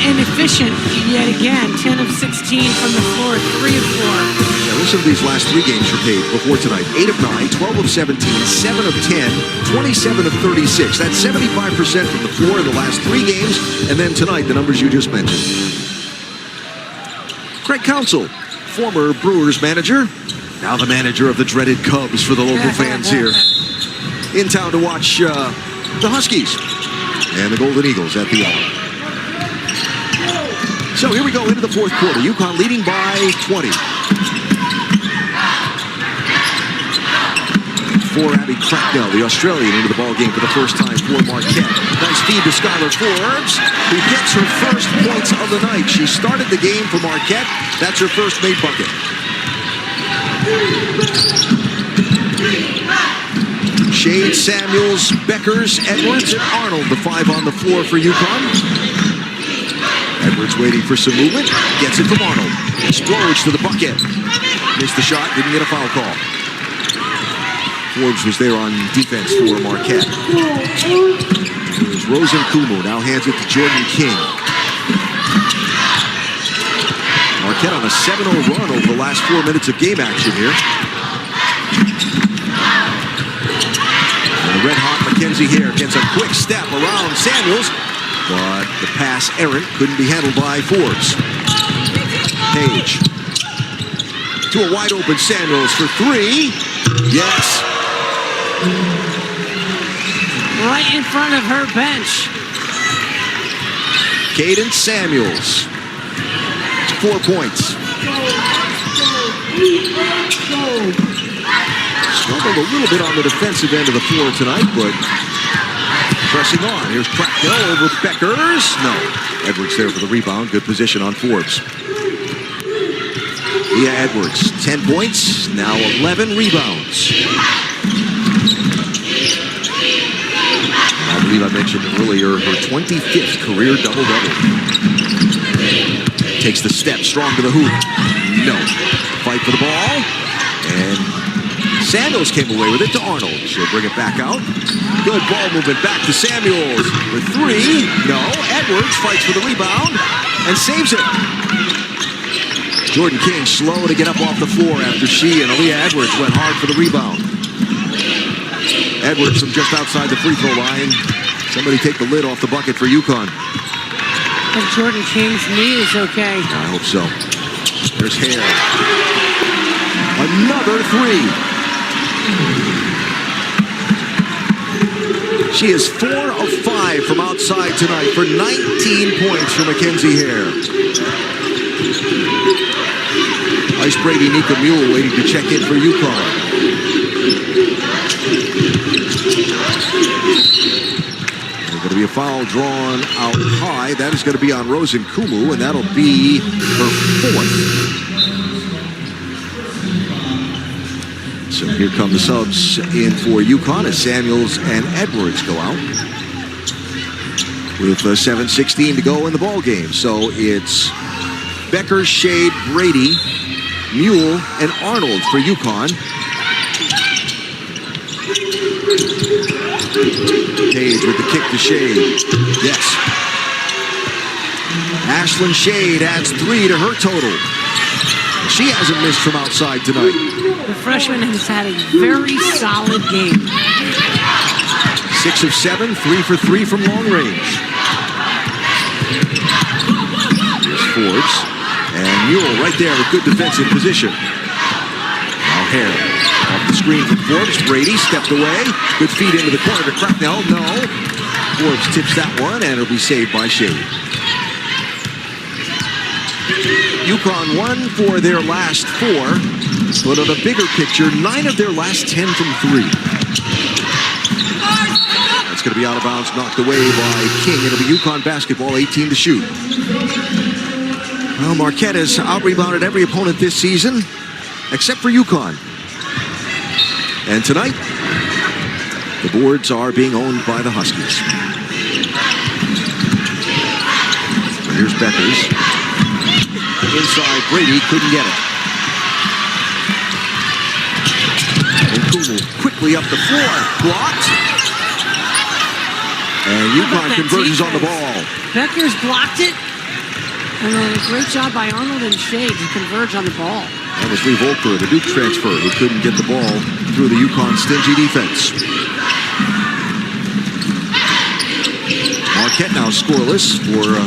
and efficient yet again. 10 of 16 from the floor, 3 of 4. Yeah, listen to these last 3 games for Paige before tonight. 8 of 9, 12 of 17, 7 of 10, 27 of 36. That's 75% from the floor in the last 3 games, and then tonight, the numbers you just mentioned. Craig Counsell, former Brewers manager, now the manager of the dreaded Cubs for the local fans here. In town to watch the Huskies and the Golden Eagles at the hour. So here we go into the fourth quarter. Uconn leading by 20. for Abby Cracknell, the Australian, into the ball game for the first time for Marquette. Nice feed to Skylar Forbes, who gets her first points of the night. She started the game for Marquette. That's her first made bucket. Shade, Samuels, Beckers, Edwards, and Arnold, the 5 on the floor for Uconn. Edwards waiting for some movement. Gets it from Arnold. Explodes to the bucket. Missed the shot. Didn't get a foul call. Forbes was there on defense for Marquette. Here's Rosen Kumu. Now hands it to Jordan King. Marquette on a 7-0 run over the last 4 minutes of game action here. And the red-hot Mackenzie Hare gets a quick step around Samuels, but the pass errant couldn't be handled by Forbes. Page to a wide-open Samuels for 3. Yes. Right in front of her bench. Cadence Samuels. 4 points. Struggled a little bit on the defensive end of the floor tonight, but pressing on. Here's Cracknell over Beckers. No. Edwards there for the rebound. Good position on Forbes. Leah Edwards, 10 points, now 11 rebounds. I believe I mentioned earlier her 25th career double-double. Takes the step, strong to the hoop. No. Fight for the ball. And Samuels came away with it to Arnold. She'll bring it back out. Good ball movement back to Samuels for 3. No. Edwards fights for the rebound and saves it. Jordan King slow to get up off the floor after she and Aaliyah Edwards went hard for the rebound. Edwards from just outside the free throw line. Somebody take the lid off the bucket for Uconn. And Jordan King's knee is okay. I hope so. There's Hare. Another 3. She is 4 of 5 from outside tonight for 19 points for Mackenzie Hare. Ice Brady Nika Mule waiting to check in for Uconn. There's going to be a foul drawn out high. That is going to be on Rosen Kumu, and that'll be her 4th. So here come the subs in for Uconn as Samuels and Edwards go out. With 7:16 to go in the ball game. So it's Becker, Shade, Brady, Mule, and Arnold for Uconn. Page with the kick to Shade. Yes. Ashlyn Shade adds 3 to her total. She hasn't missed from outside tonight. The freshman has had a very solid game. 6 of 7, 3 for 3 from long range. Here's Forbes. And Mule right there with good defensive position. Now Hare. Off the screen from Forbes. Brady stepped away. Good feed into the corner to Cracknell. No. Forbes tips that one, and it'll be saved by Shade. Uconn won for their last 4. But on a bigger picture, 9 of their last 10 from 3. That's going to be out of bounds, knocked away by King. It'll be Uconn basketball, 18 to shoot. Well, Marquette has out-rebounded every opponent this season, except for Uconn. And tonight, the boards are being owned by the Huskies. Here's Beckers. Inside, Brady couldn't get it. And Kumu quickly up the floor, blocked. And Uconn converges on the ball. Beckers blocked it. And then a great job by Arnold and Shade to converge on the ball. That was Lee Volker, the Duke transfer, who couldn't get the ball through the Uconn stingy defense. Marquette now scoreless for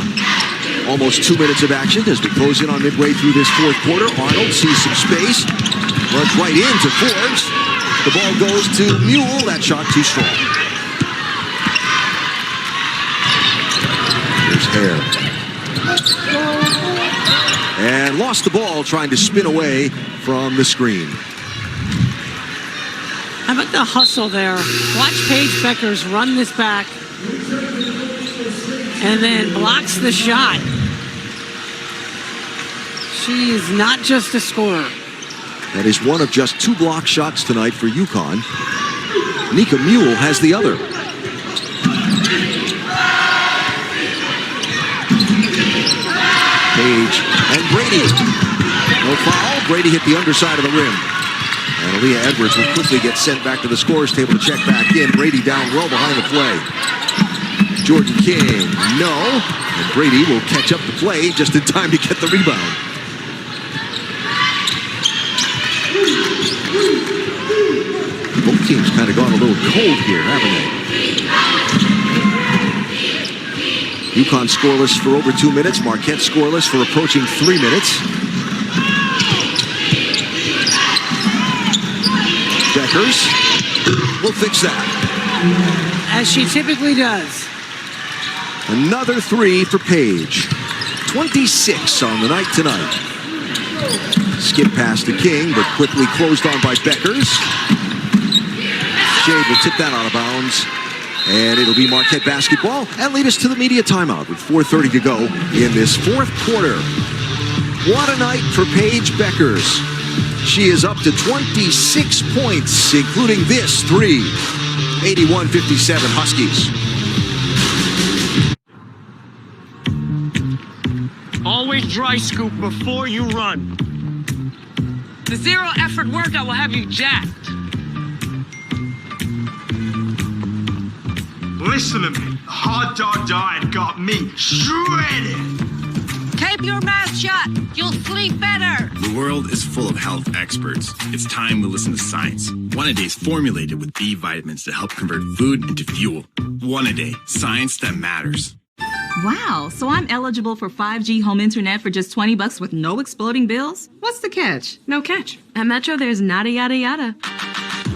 almost 2 minutes of action as we close in on midway through this 4th quarter. Arnold sees some space, runs right into Forbes. The ball goes to Mule. That shot too strong. Here's Hare. And lost the ball trying to spin away from the screen. How about the hustle there? Watch Paige Beckers run this back and then blocks the shot. She is not just a scorer. That is one of just 2 block shots tonight for Uconn. Nika Mule has the other. Paige and Brady. No foul. Brady hit the underside of the rim. And Aaliyah Edwards will quickly get sent back to the scorer's table to check back in. Brady down well behind the play. Jordan King, no. And Brady will catch up the play just in time to get the rebound. Both teams kind of gone a little cold here, haven't they? Uconn scoreless for over 2 minutes. Marquette scoreless for approaching 3 minutes. Beckers will fix that. As she typically does. Another 3 for Paige. 26 on the night tonight. Skip past to King, but quickly closed on by Beckers. Shade will tip that out of bounds. And it'll be Marquette basketball and lead us to the media timeout with 4:30 to go in this 4th quarter. What a night for Paige Beckers. She is up to 26 points, including this 3. 81-57 Huskies. Always dry scoop before you run. The zero effort workout will have you jacked. Listen to me. The hard dog diet got me shredded. Keep your mouth shut. You'll sleep better. The world is full of health experts. It's time we listen to science. One A Day is formulated with B vitamins to help convert food into fuel. One A Day, science that matters. Wow, so I'm eligible for 5G home internet for just $20 with no exploding bills? What's the catch? No catch. At Metro, there's nada yada yada.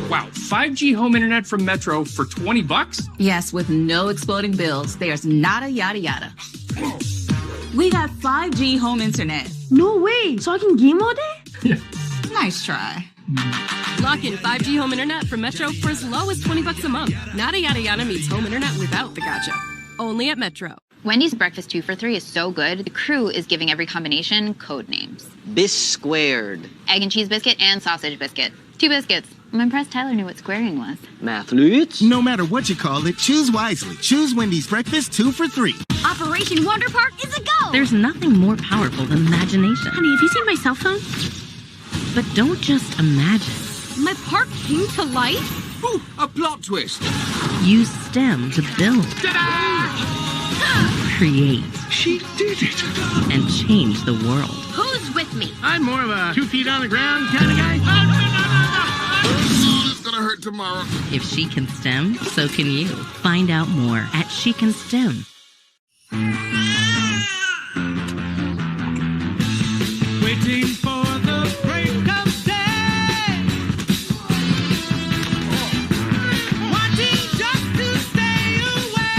Wow, 5G home internet from Metro for $20? Yes, with no exploding bills. There's nada yada yada. We got 5G home internet. No way. So I can game all day? Yeah. Nice try. Lock in 5G home internet from Metro for as low as $20 a month. Nada yada yada means home internet without the gotcha. Only at Metro. Wendy's breakfast 2 for $3 is so good, the crew is giving every combination code names. Bis squared. Egg and cheese biscuit and sausage biscuit. 2 biscuits. I'm impressed Tyler knew what squaring was. Mathlutes? No matter what you call it, choose wisely. Choose Wendy's breakfast 2 for $3. Operation Wonder Park is a go! There's nothing more powerful than imagination. Honey, have you seen my cell phone? But don't just imagine. My park came to life? Ooh, a plot twist. Use STEM to build. Ta-da! Create. She did it. And change the world. Who's with me? I'm more of a 2 feet on the ground kind of guy. It's gonna hurt tomorrow. If she can STEM, so can you. Find out more at She Can STEM. Waiting for the break of day. Wanting just to stay away.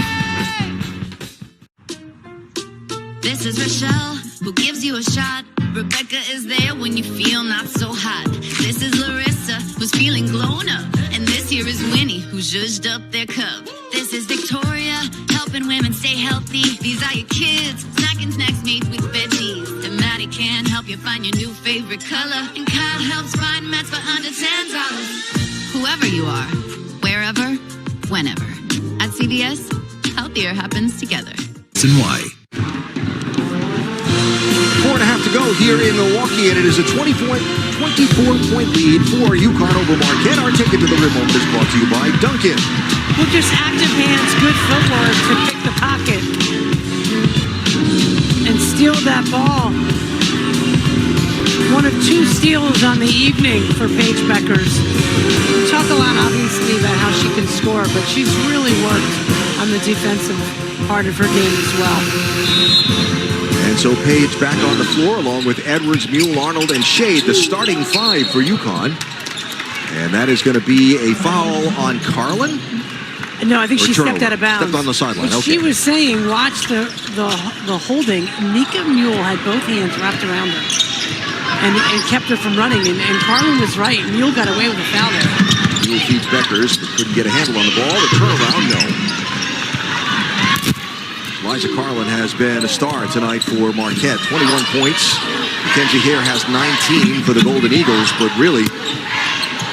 This is Rochelle, who gives you a shot. Rebecca is there when you feel not so hot. This is Larissa, who's feeling blown up. And this here is Winnie, who zhuzhed up their cup. This is Victoria, helping women stay healthy. These are your kids, snacking snacks made with veggies. And Maddie can help you find your new favorite color. And Kyle helps find meds for under $10. Whoever you are, wherever, whenever. At CVS, healthier happens together. And why? 4.5 to go here in Milwaukee, and it is a 24-point lead for Uconn over Marquette. Our ticket to the rim moment is brought to you by Duncan. Well, just active hands, good footwork to pick the pocket and steal that ball. One of 2 steals on the evening for Paige Beckers. We talk a lot, obviously, about how she can score, but she's really worked on the defensive part of her game as well. And so Paige back on the floor along with Edwards, Mule, Arnold, and Shade, the starting 5 for Uconn. And that is going to be a foul on Carlin. No, I think she stepped out of bounds. Stepped on the sideline. Okay. She was saying, watch the holding. Nika Mule had both hands wrapped around her and kept her from running. And Carlin was right. Mule got away with a foul there. Mule feeds Beckers, but couldn't get a handle on the ball. The turnaround, no. Liza Carlin has been a star tonight for Marquette. 21 points. Mackenzie Hare has 19 for the Golden Eagles, but really,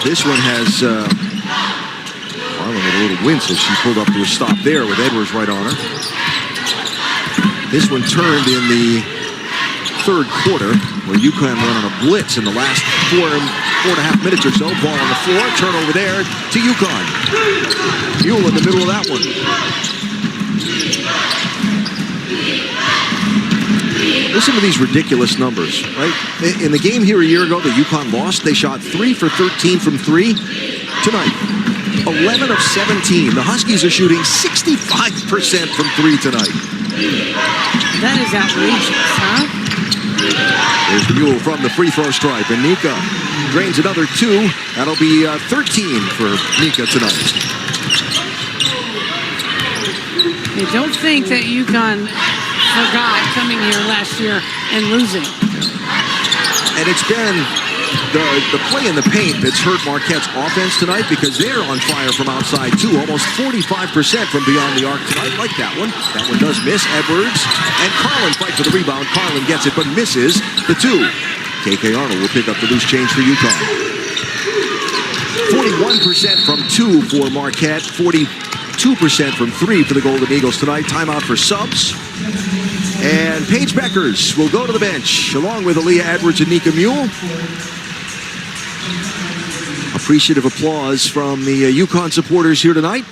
this one has Carlin with a little wince as she pulled up to a stop there with Edwards right on her. This one turned in the third quarter, where Uconn went on a blitz in the last 4.5 minutes or so. Ball on the floor, turnover there to Uconn. Mule in the middle of that one. Listen to these ridiculous numbers, right? In the game here a year ago that Uconn lost, they shot 3 for 13 from 3. Tonight, 11 of 17. The Huskies are shooting 65% from 3 tonight. That is outrageous, huh? There's Mule from the free throw stripe, and Nika drains another 2. That'll be 13 for Nika tonight. You don't think that Uconn forgot coming here last year and losing. And it's been the play in the paint that's hurt Marquette's offense tonight, because they're on fire from outside too. Almost 45% from beyond the arc tonight. Like that one. That one does miss. Edwards and Carlin fight for the rebound. Carlin gets it but misses the 2. KK Arnold will pick up the loose change for Uconn. 41% from 2 for Marquette. 42% from 3 for the Golden Eagles tonight. Timeout for subs. And Paige Beckers will go to the bench along with Aaliyah Edwards and Nika Mule. Appreciative applause from the Uconn supporters here tonight.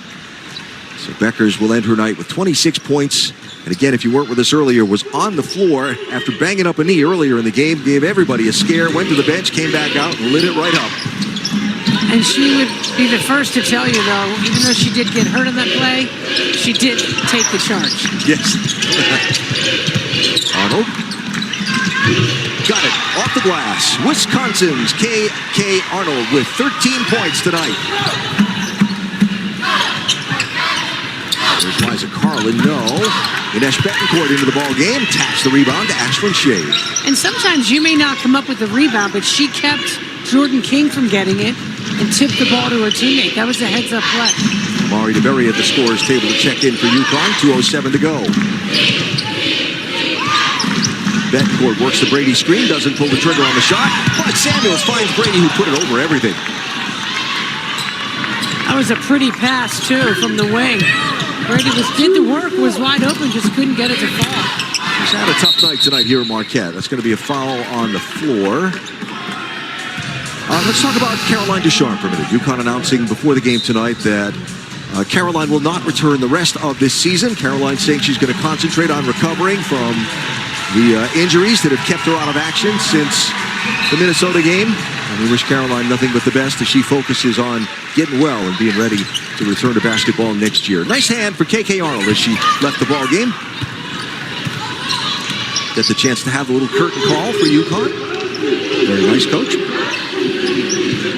So Beckers will end her night with 26 points. And again, if you weren't with us earlier, was on the floor after banging up a knee earlier in the game. Gave everybody a scare, went to the bench, came back out, and lit it right up. And she would be the first to tell you, though, even though she did get hurt in that play, she did take the charge. Yes. Arnold. Got it. Off the glass. Wisconsin's KK Arnold with 13 points tonight. There's Liza Carlin. No. Inesh Betancourt into the ball game. Taps the rebound to Ashlyn Shea. And sometimes you may not come up with the rebound, but she kept Jordan King from getting it and tipped the ball to her teammate. That was a heads-up play. Mari DeBerry at the scorer's table to check in for Uconn. 2:07 to go. Betancourt works the Brady screen, doesn't pull the trigger on the shot, but Samuels finds Brady, who put it over everything. That was a pretty pass, too, from the wing. Brady did the work, was wide open, just couldn't get it to fall. He's had a tough night tonight here at Marquette. That's going to be a foul on the floor. Let's talk about Caroline Ducharme for a minute. Uconn announcing before the game tonight that Caroline will not return the rest of this season. Caroline saying she's going to concentrate on recovering from the injuries that have kept her out of action since the Minnesota game. And we wish Caroline nothing but the best as she focuses on getting well and being ready to return to basketball next year. Nice hand for KK Arnold as she left the ball game. Get the chance to have a little curtain call for Uconn. Very nice, coach.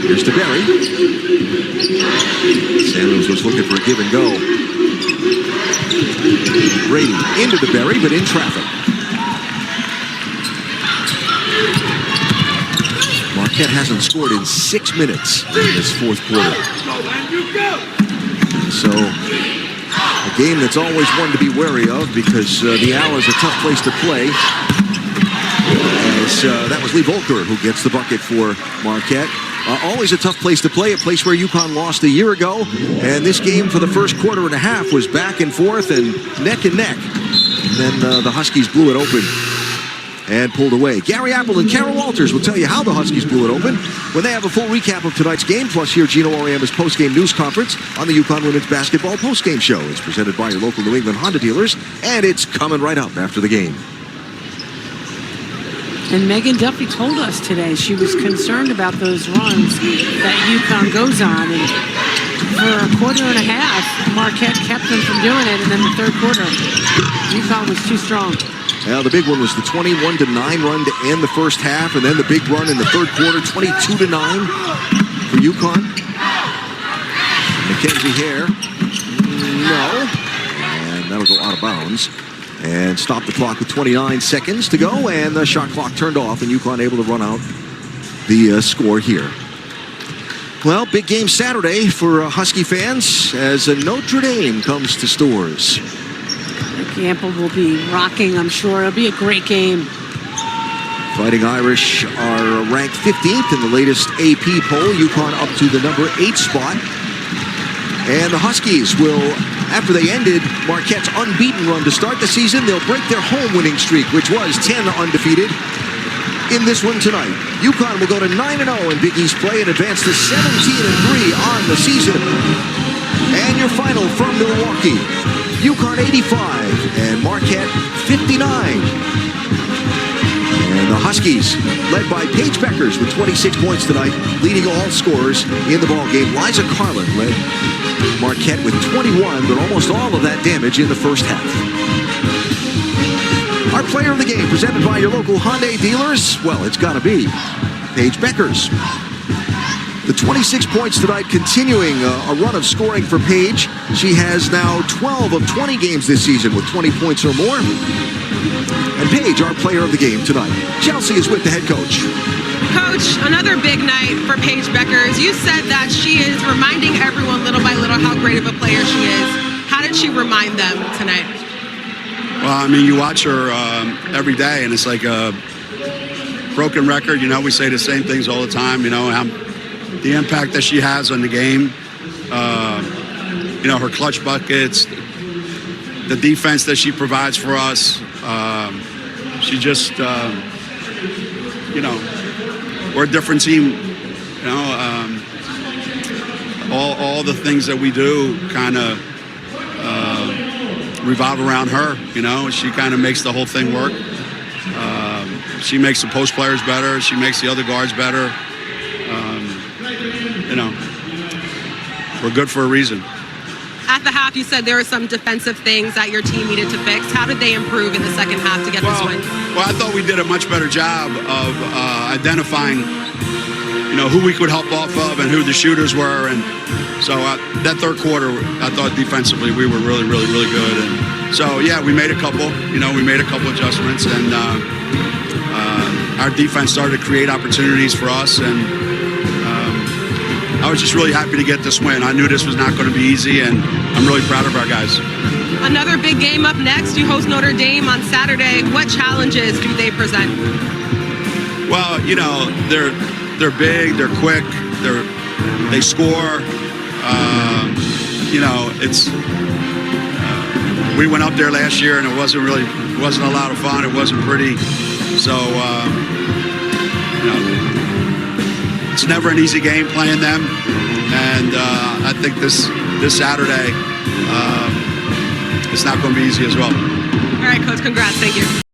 Here's to Berry. Samuels was looking for a give and go. Brady into the Berry, but in traffic. Marquette hasn't scored in 6 minutes in this fourth quarter. So, a game that's always one to be wary of because the Owl is a tough place to play. As that was Lee Volker who gets the bucket for Marquette. Always a tough place to play, a place where Uconn lost a year ago. And this game for the first quarter and a half was back and forth and neck. And then the Huskies blew it open and pulled away. Gary Apple and Carol Walters will tell you how the Huskies blew it open when they have a full recap of tonight's game, plus hear Gino Auriemma's post-game news conference on the Uconn Women's Basketball post-game show. It's presented by your local New England Honda dealers, and it's coming right up after the game. And Megan Duffy told us today she was concerned about those runs that Uconn goes on. And for a quarter and a half, Marquette kept them from doing it. And then the third quarter, Uconn was too strong. Well, the big one was the 21-9 run to end the first half. And then the big run in the third quarter, 22-9 for Uconn. Mackenzie Hare. No. And that'll go out of bounds. And stop the clock with 29 seconds to go, and the shot clock turned off, and Uconn able to run out the score here. Well, big game Saturday for Husky fans as Notre Dame comes to Stores. Gamble will be rocking, I'm sure. It'll be a great game. Fighting Irish are ranked 15th in the latest AP poll. Uconn up to the number 8 spot. And the Huskies will, after they ended Marquette's unbeaten run to start the season, they'll break their home winning streak, which was 10 undefeated in this one tonight. Uconn will go to 9-0 in Big East play and advance to 17-3 on the season. And your final from Milwaukee, Uconn 85 and Marquette 59. And the Huskies, led by Paige Beckers with 26 points tonight, leading all scorers in the ballgame. Liza Carlin led Marquette with 21, but almost all of that damage in the first half. Our player of the game, presented by your local Hyundai dealers, well, it's got to be Paige Beckers. The 26 points tonight, continuing a run of scoring for Paige. She has now 12 of 20 games this season with 20 points or more. And Paige, our player of the game tonight. Chelsea is with the head coach. Coach, another big night for Paige Beckers. You said that she is reminding everyone little by little how great of a player she is. How did she remind them tonight? Well, I mean, you watch her every day, and it's like a broken record. You know, we say the same things all the time, you know, the impact that she has on the game, you know, her clutch buckets, the defense that she provides for us. She just, you know, we're a different team. You know, all the things that we do kind of revolve around her. You know, she kind of makes the whole thing work. She makes the post players better. She makes the other guards better. You know, we're good for a reason. At the half, you said there were some defensive things that your team needed to fix. How did they improve in the second half to get this win? Well, I thought we did a much better job of identifying, you know, who we could help off of and who the shooters were. And so that third quarter, I thought defensively we were really, really, really good. And so, yeah, we made a couple adjustments, and our defense started to create opportunities for us. And I was just really happy to get this win. I knew this was not going to be easy, and I'm really proud of our guys. Another big game up next. You host Notre Dame on Saturday. What challenges do they present? Well, you know, they're big, they're quick, they score. You know, it's we went up there last year, and it wasn't a lot of fun. It wasn't pretty. So you know, it's never an easy game playing them, and I think this Saturday it's not going to be easy as well. All right, Coach, congrats. Thank you.